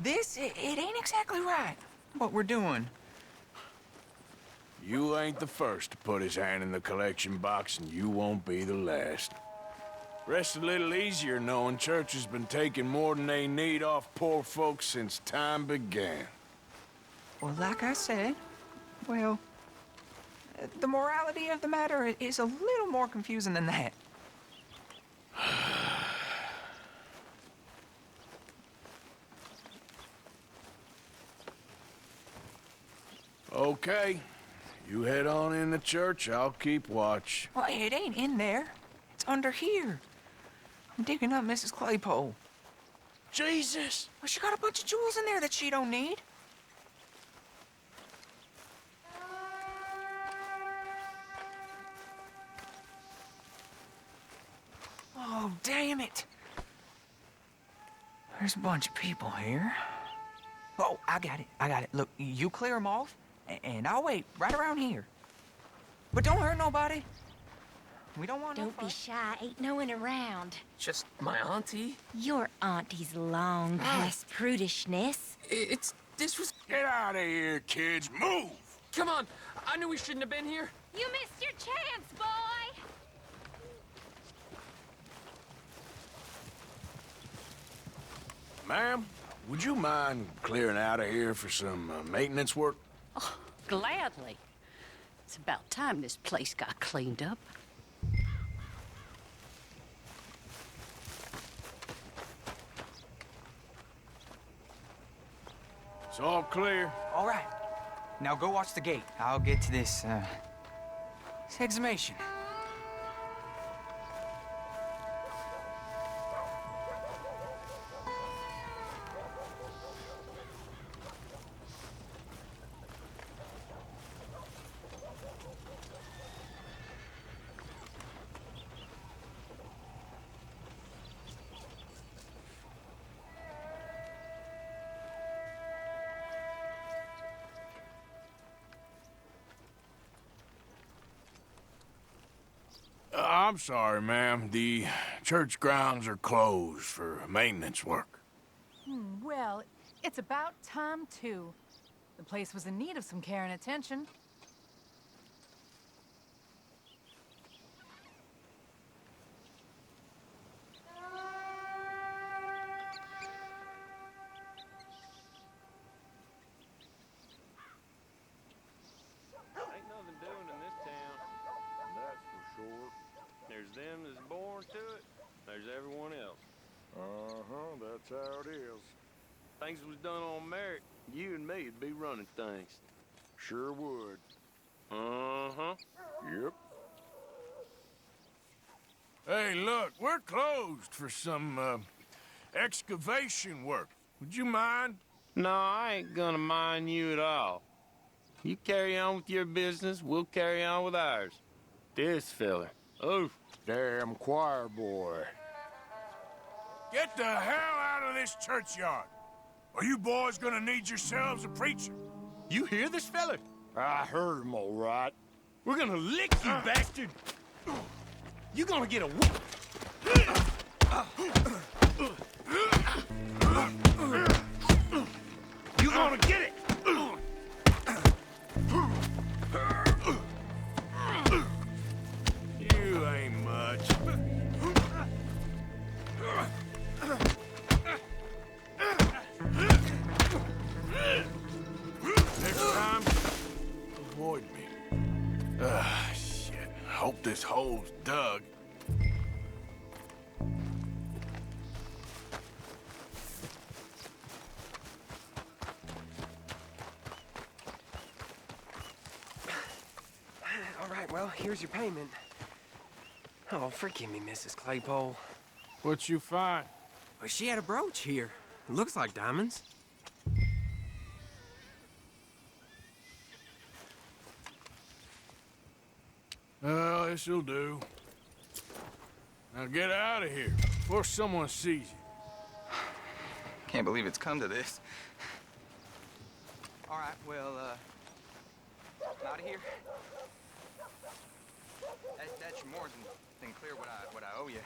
ain't exactly right, what we're doing. You ain't the first to put his hand in the collection box, and you won't be the last. Rests a little easier knowing church has been taking more than they need off poor folks since time began. Well, like I said, well, the morality of the matter is a little more confusing than that. Okay. You head on in the church, I'll keep watch. Well, it ain't in there. It's under here. I'm digging up Mrs. Claypole. Jesus! Well, she got a bunch of jewels in there that she don't need. Oh, damn it. There's a bunch of people here. Oh, I got it. Look, you clear them off, and I'll wait right around here. But don't hurt nobody. We don't want Don't be shy. Ain't no one around. Just my auntie? Your auntie's long past prudishness. This was... Get out of here, kids. Move! Come on. I knew we shouldn't have been here. You missed your chance, boy! Ma'am, would you mind clearing out of here for some maintenance work? Oh, gladly. It's about time this place got cleaned up. It's all clear. All right. Now go watch the gate. I'll get to this exhumation. I'm sorry, ma'am. The church grounds are closed for maintenance work. Well, it's about time, too. The place was in need of some care and attention. Ain't nothing doing in this town, that's for sure. There's them that's born to it, there's everyone else. That's how it is. Things was done on merit, you and me'd be running things. Sure would. Yep. Hey, look, we're closed for some, excavation work. Would you mind? No, I ain't gonna mind you at all. You carry on with your business, we'll carry on with ours. This fella, damn choir boy. Get the hell out of this churchyard, or you boys gonna need yourselves a preacher. You hear this fella? I heard him all right. We're gonna lick you, bastard! You gonna get a whoop! You gonna get it! You ain't much. Next time, avoid me. Shit. Hope this hole's dug. All right, well, here's your payment. Oh, forgive me, Mrs. Claypole. What you find? Well, she had a brooch here. Looks like diamonds. Well, this'll do. Now get out of here before someone sees you. Can't believe it's come to this. All right, well, I'm out of here. That's more than clear what I owe you.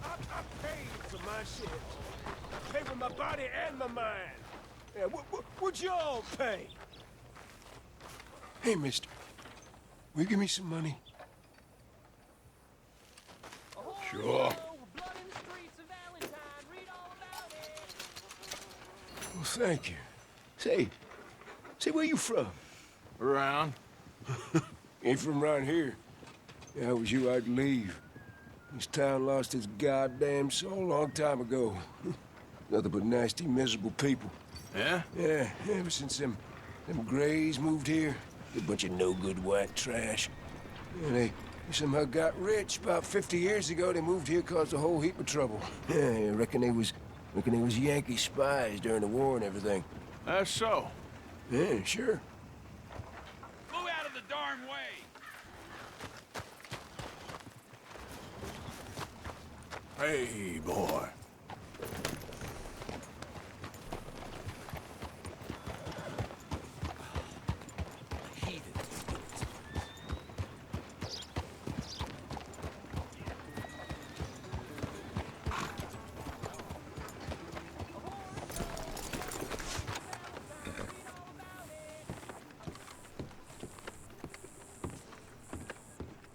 I paid for my shit. I paid with my body and my mind. Yeah, what'd y'all pay? Hey, mister. Will you give me some money? Sure. Well, thank you. Say, where you from? Around. Ain't from around here. If I was you, I'd leave. This town lost its goddamn soul a long time ago. Nothing but nasty, miserable people. Yeah? Yeah, ever since them Grays moved here, they're a bunch of no-good white trash. Yeah, they somehow got rich. About 50 years ago, they moved here, caused a whole heap of trouble. Yeah, I reckon they was Yankee spies during the war and everything. That's so. Yeah, sure. Move out of the darn way! Hey, boy.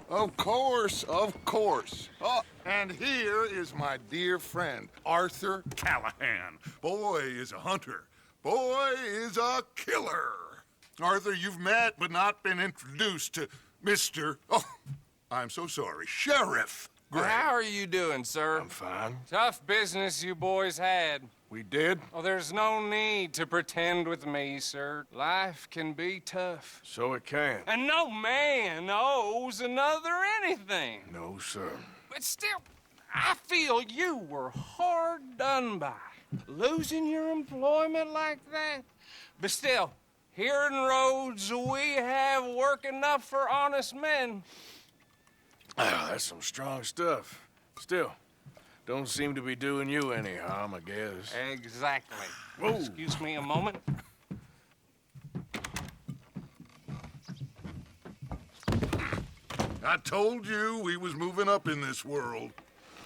Of course, of course. Oh, and here is my dear friend, Arthur Callahan. Boy is a hunter. Boy is a killer. Arthur, you've met but not been introduced to Mr. Oh, I'm so sorry, Sheriff Gray. How are you doing, sir? I'm fine. Tough business you boys had. We did? Oh, there's no need to pretend with me, sir. Life can be tough. So it can. And no man owes another anything. No, sir. But still, I feel you were hard done by. Losing your employment like that. But still, here in Rhodes, we have work enough for honest men. Ah, that's some strong stuff. Still, don't seem to be doing you any harm, I guess. Exactly. Whoa. Excuse me a moment. I told you we was moving up in this world.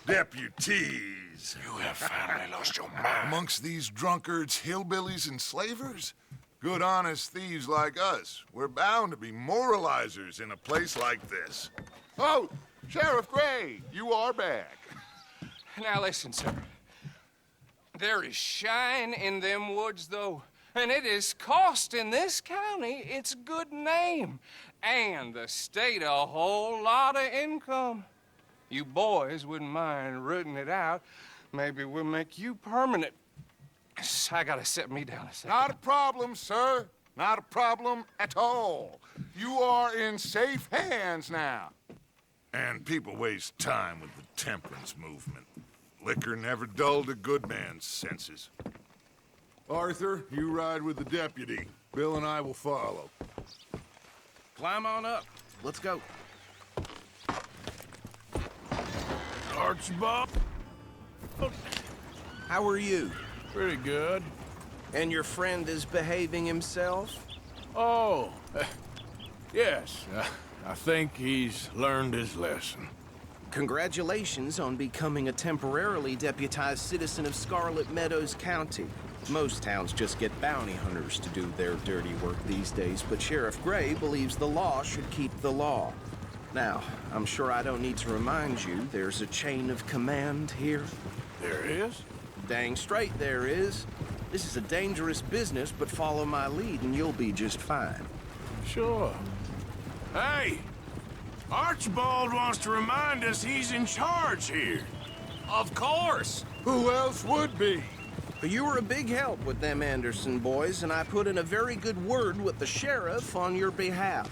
Deputies. You have finally lost your mind. Amongst these drunkards, hillbillies, and slavers? Good, honest thieves like us. We're bound to be moralizers in a place like this. Oh, Sheriff Gray, you are back. Now listen, sir. There is shine in them woods, though, and it is costing this county its good name and the state a whole lot of income. You boys wouldn't mind rooting it out. Maybe we'll make you permanent. I gotta set me down a second. Not a problem, sir. Not a problem at all. You are in safe hands now. And people waste time with the temperance movement. Liquor never dulled a good man's senses. Arthur, you ride with the deputy. Bill and I will follow. Climb on up. Let's go. Archibald? How are you? Pretty good. And your friend is behaving himself? Oh, yes. I think he's learned his lesson. Congratulations on becoming a temporarily deputized citizen of Scarlet Meadows County. Most towns just get bounty hunters to do their dirty work these days, but Sheriff Gray believes the law should keep the law. Now, I'm sure I don't need to remind you, there's a chain of command here. There is? Dang straight there is. This is a dangerous business, but follow my lead and you'll be just fine. Sure. Hey! Archibald wants to remind us he's in charge here. Of course. Who else would be? You were a big help with them Anderson boys, and I put in a very good word with the sheriff on your behalf.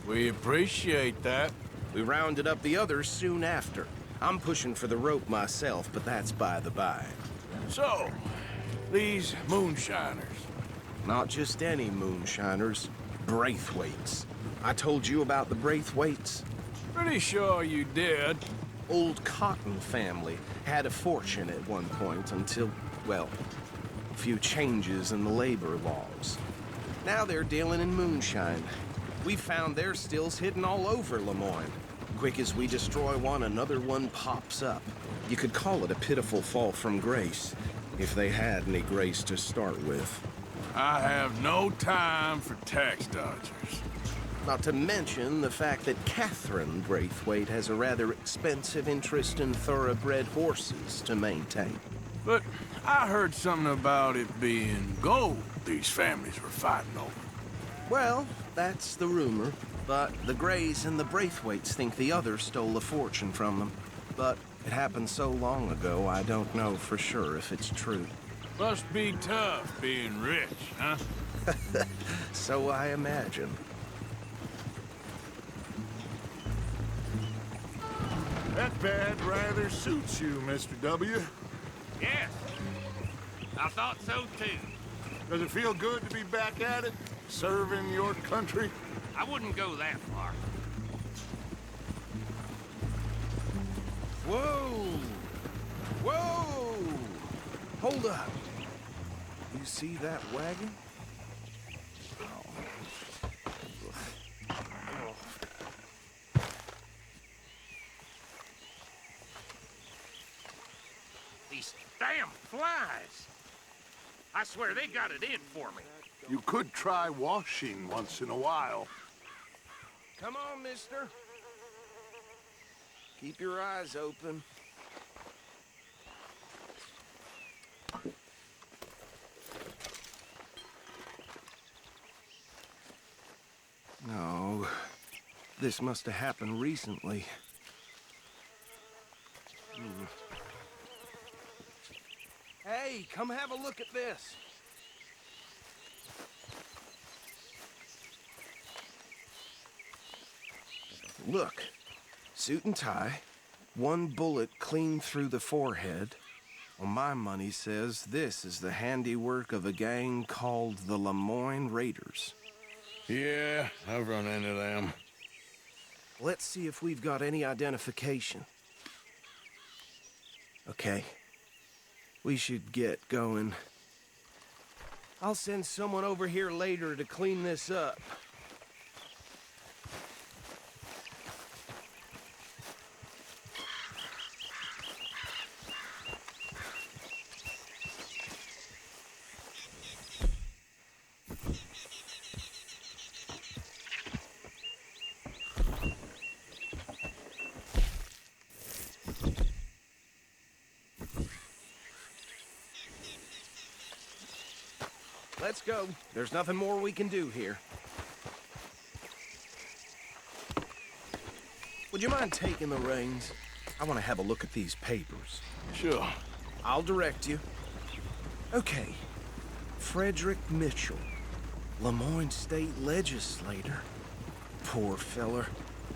We appreciate that. We rounded up the others soon after. I'm pushing for the rope myself, but that's by the by. So, these moonshiners. Not just any moonshiners, Braithwaites. I told you about the Braithwaites? Pretty sure you did. Old Cotton family had a fortune at one point until, well, a few changes in the labor laws. Now they're dealing in moonshine. We found their stills hidden all over Lemoyne. Quick as we destroy one, another one pops up. You could call it a pitiful fall from grace, if they had any grace to start with. I have no time for tax dodgers. Not to mention the fact that Catherine Braithwaite has a rather expensive interest in thoroughbred horses to maintain. But I heard something about it being gold these families were fighting over. Well, that's the rumor. But the Greys and the Braithwaites think the others stole a fortune from them. But it happened so long ago, I don't know for sure if it's true. Must be tough being rich, huh? So I imagine. That bad rather suits you, Mr. W. Yes. I thought so, too. Does it feel good to be back at it? Serving your country? I wouldn't go that far. Whoa! Whoa! Hold up. You see that wagon? These damn flies. I swear they got it in for me. You could try washing once in a while. Come on, mister. Keep your eyes open. No, this must have happened recently. Hey, come have a look at this. Look, suit and tie, one bullet clean through the forehead. Well, my money says this is the handiwork of a gang called the Lemoyne Raiders. Yeah, I've run into them. Let's see if we've got any identification. Okay. We should get going. I'll send someone over here later to clean this up. Let's go. There's nothing more we can do here. Would you mind taking the reins? I want to have a look at these papers. Sure. I'll direct you. Okay. Frederick Mitchell, Lemoyne State Legislator. Poor feller.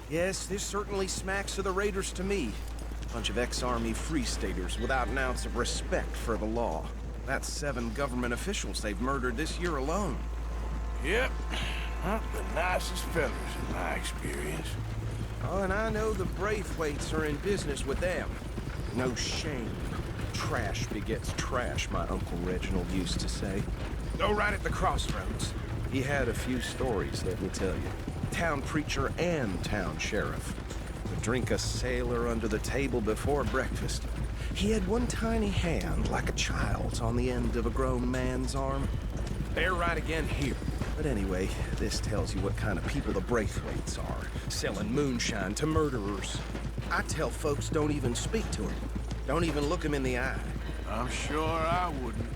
Yes, this certainly smacks of the Raiders to me. Bunch of ex-Army Free Staters without an ounce of respect for the law. That's 7 government officials they've murdered this year alone. Yep. Not the nicest fellas in my experience. Oh, and I know the Braithwaites are in business with them. No shame. Trash begets trash, my Uncle Reginald used to say. Go right at the crossroads. He had a few stories, let me tell you. Town preacher and town sheriff. Would drink a sailor under the table before breakfast. He had one tiny hand, like a child's, on the end of a grown man's arm. They're right again here. But anyway, this tells you what kind of people the Braithwaites are, selling moonshine to murderers. I tell folks don't even speak to them. Don't even look them in the eye. I'm sure I wouldn't.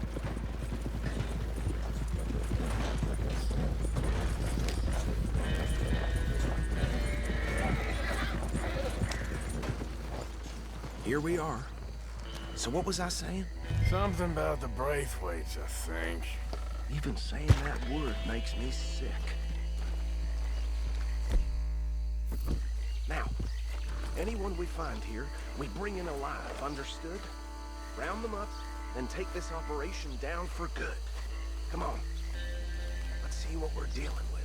here we are. So what was I saying? Something about the Braithwaites, I think. Even saying that word makes me sick. Now, anyone we find here, we bring in alive, understood? Round them up, and take this operation down for good. Come on. Let's see what we're dealing with.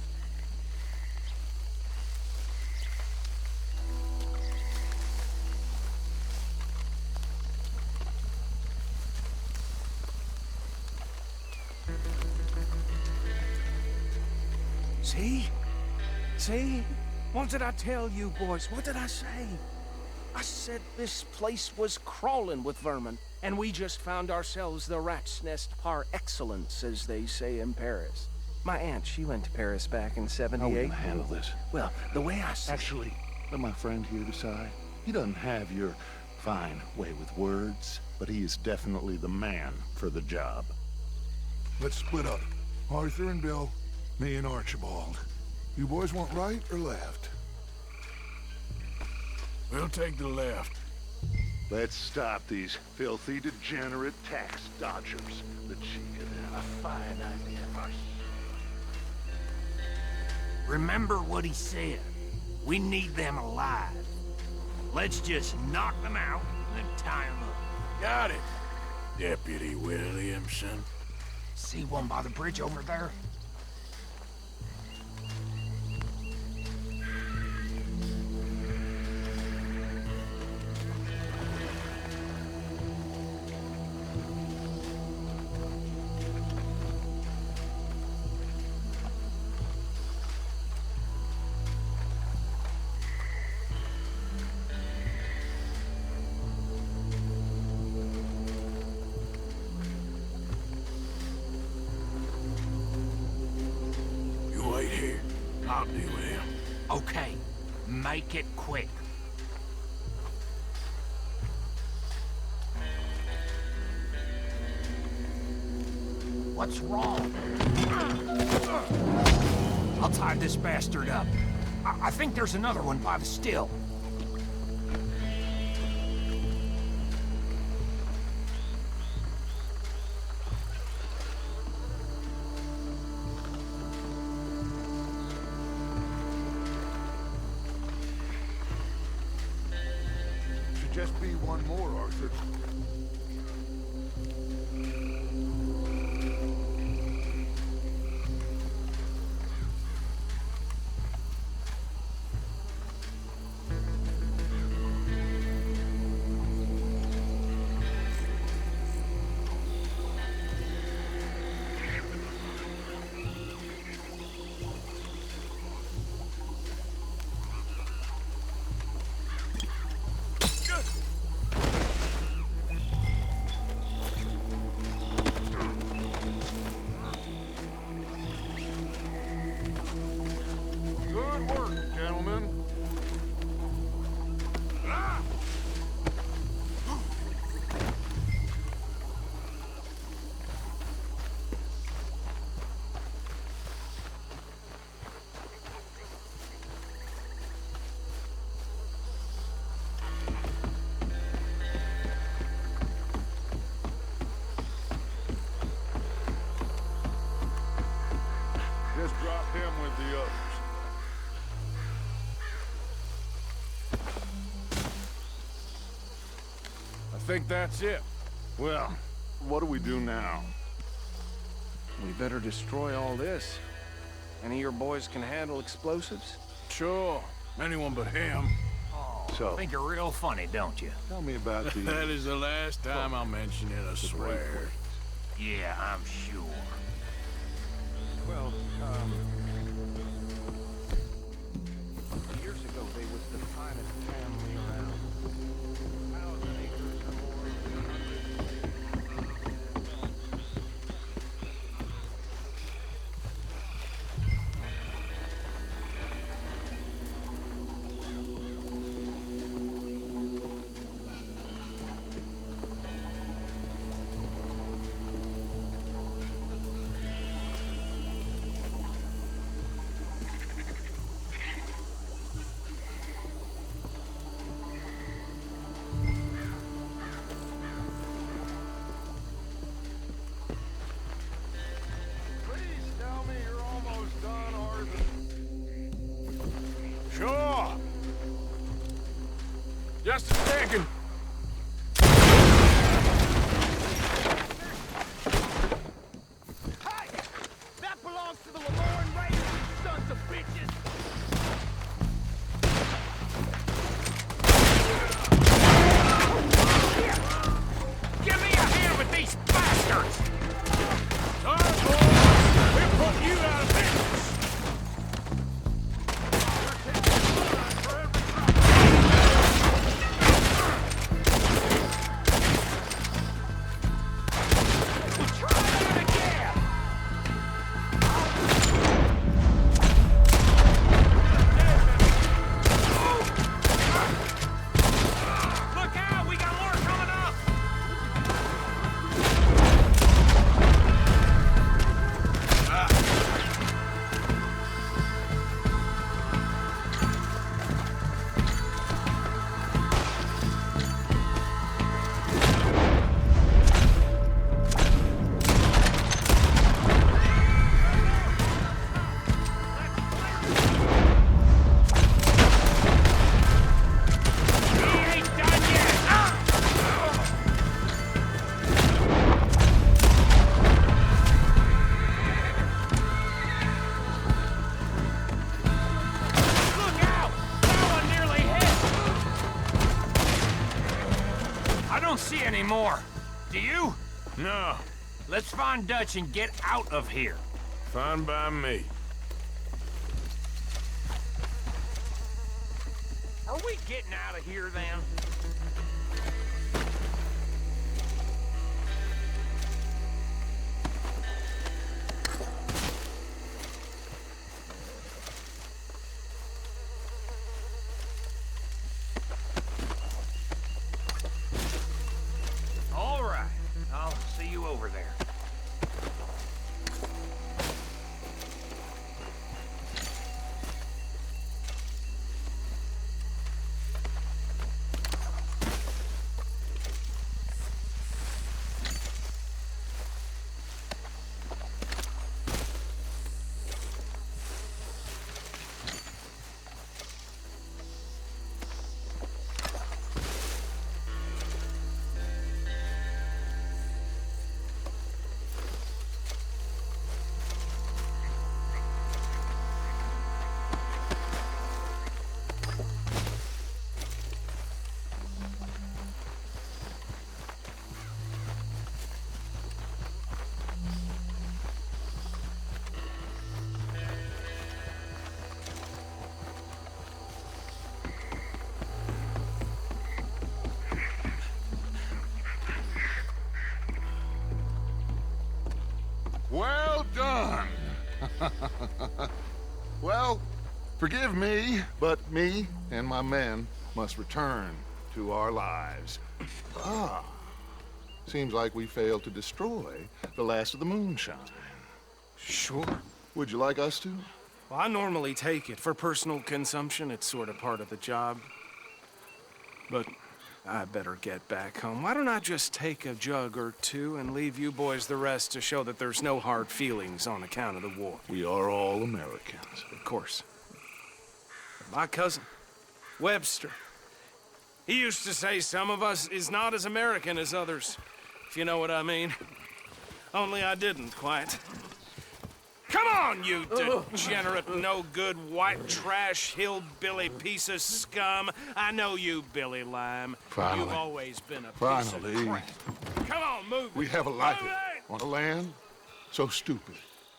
See? See? What did I tell you, boys? What did I say? I said this place was crawling with vermin, and we just found ourselves the rat's nest par excellence, as they say in Paris. My aunt, she went to Paris back in '78. How are we gonna handle this? Well, the way I see Actually, let my friend here decide. He doesn't have your fine way with words, but he is definitely the man for the job. Let's split up. Arthur and Bill, me and Archibald. You boys want right or left? We'll take the left. Let's stop these filthy, degenerate tax dodgers. The cheek of them. A fine idea. Remember what he said. We need them alive. Let's just knock them out and then tie them up. Got it, Deputy Williamson. See one by the bridge over there? I'll deal with him. Okay, make it quick. What's wrong? I'll tie this bastard up. I think there's another one by the still. Just be one more, Arthur. Just drop him with the others. I think that's it. Well, what do we do now? We better destroy all this. Any of your boys can handle explosives? Sure. Anyone but him. So, Think you're real funny, don't you? tell me about the... That is the last time I'll mention it, I swear. Yeah, I'm sure. Well, years ago they was the finest family around. 1,000 acres or these bastards! Sorry, boys. We're putting you out of business. More. Do you? No. Let's find Dutch and get out of here. Fine by me. Are we getting out of here then? All right. I'll see you over there. Well done. Well, forgive me, but me and my men must return to our lives. Ah, seems like we failed to destroy the last of the moonshine. Sure. Would you like us to? Well, I normally take it. For personal consumption, it's sort of part of the job. But I better get back home. Why don't I just take a jug or two and leave you boys the rest to show that there's no hard feelings on account of the war? We are all Americans. Of course. My cousin, Webster, he used to say some of us is not as American as others, if you know what I mean. Only I didn't quite. Come on, you degenerate, no-good, white trash, hillbilly piece of scum. I know you, Billy Lime. Finally. You've always been a Finally. piece of crap. Come on, move We it. have a life Move it. on a land so stupid,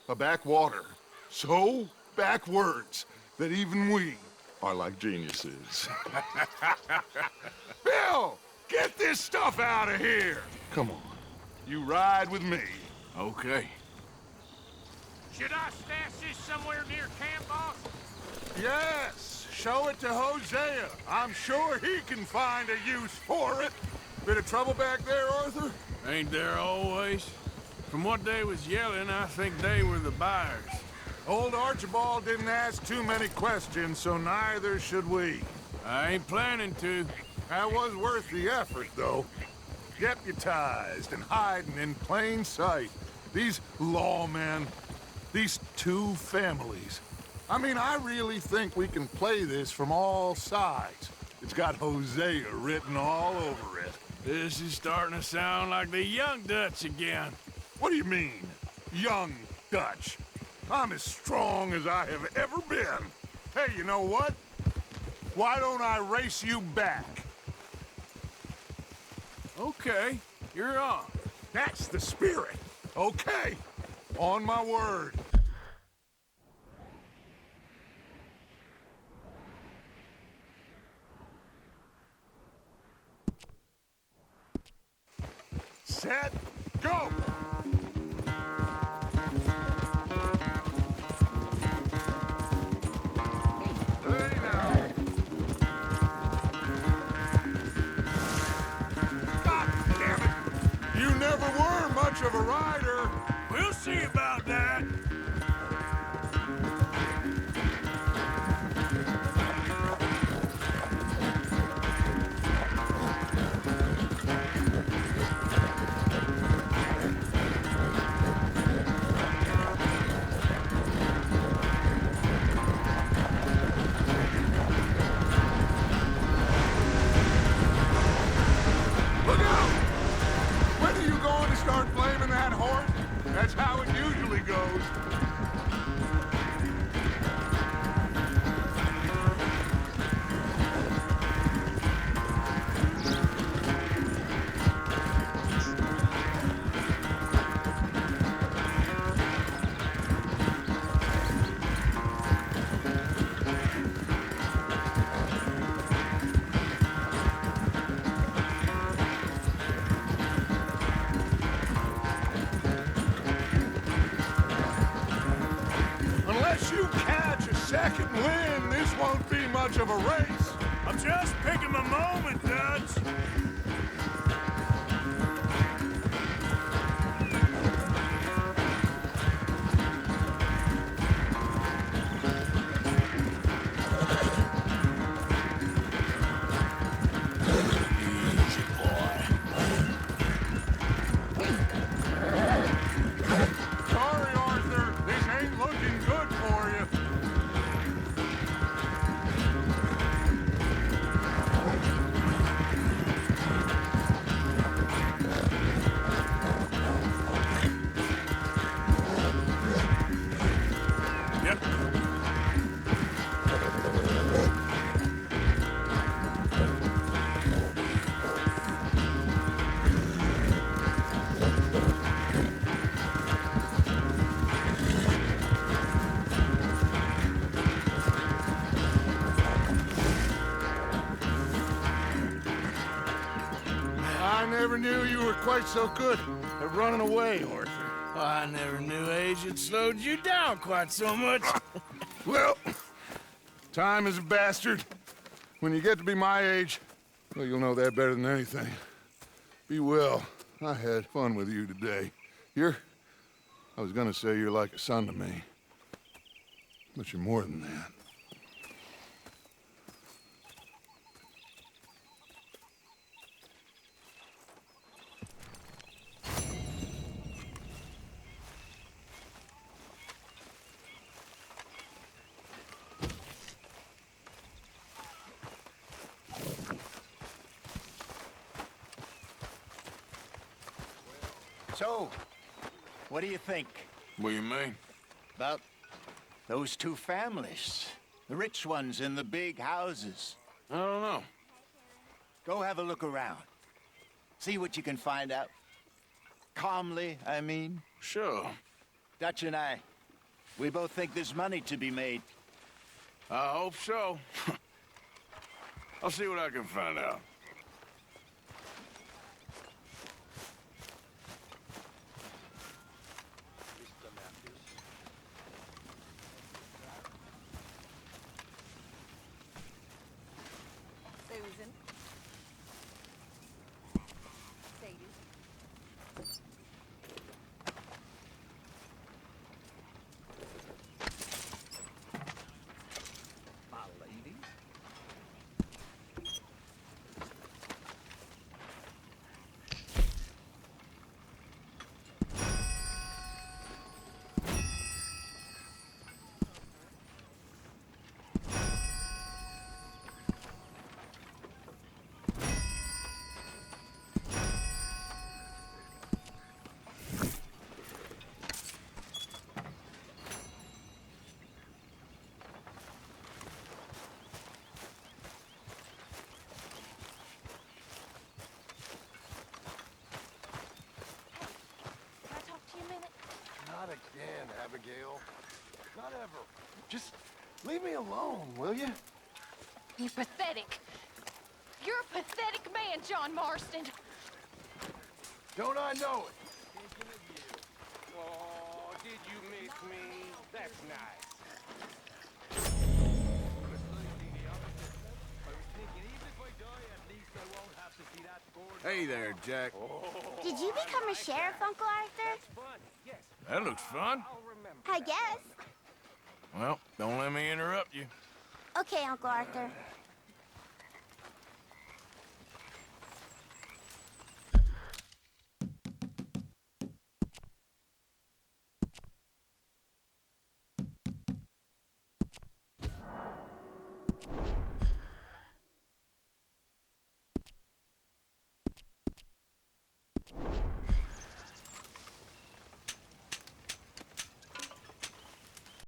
a backwater so backwards that even we are like geniuses. Bill, get this stuff out of here. Come on, you ride with me. Okay. Should I stash this somewhere near camp, boss? Yes, show it to Hosea. I'm sure he can find a use for it. Bit of trouble back there, Arthur? Ain't there always? From what they was yelling, I think they were the buyers. Old Archibald didn't ask too many questions, so neither should we. I ain't planning to. That was worth the effort, though. Deputized and hiding in plain sight. These lawmen, these two families. I mean, I really think we can play this from all sides. It's got Hosea written all over it. This is starting to sound like the young Dutch again. What do you mean, young Dutch? I'm as strong as I have ever been. Hey, you know what? Why don't I race you back? Okay, you're on. That's the spirit. Okay. On my word. Set, go! Hey now. God damn it! You never were much of a rider. We'll see about that. Look out! When are you going to start blaming that horse? That's how it usually goes. Unless you catch a second wind, this won't be much of a race. I'm just picking my moment, Dutch. Easy, boy. Sorry, Arthur. This ain't looking good for you. Yep. I never knew you were quite so good at running away, Arthur. I never knew age had slowed you down quite so much. Well, time is a bastard. When you get to be my age, well, you'll know that better than anything. Be well. I had fun with you today. I was gonna say you're like a son to me. But you're more than that. So, what do you think? What do you mean? About those two families? The rich ones in the big houses. I don't know. Go have a look around. See what you can find out. Calmly, I mean. Sure. Dutch and I, we both think there's money to be made. I hope so. I'll see what I can find out. Susan. Sadie. My lady. Abigail. Not ever. Just leave me alone, will you? You're pathetic. You're a pathetic man, John Marston. Don't I know it? Oh, did you miss me? That's nice. Hey there, Jack. Did you become a sheriff, Uncle Arthur? That looks fun. I guess. Well, don't let me interrupt you. Okay, Uncle Arthur.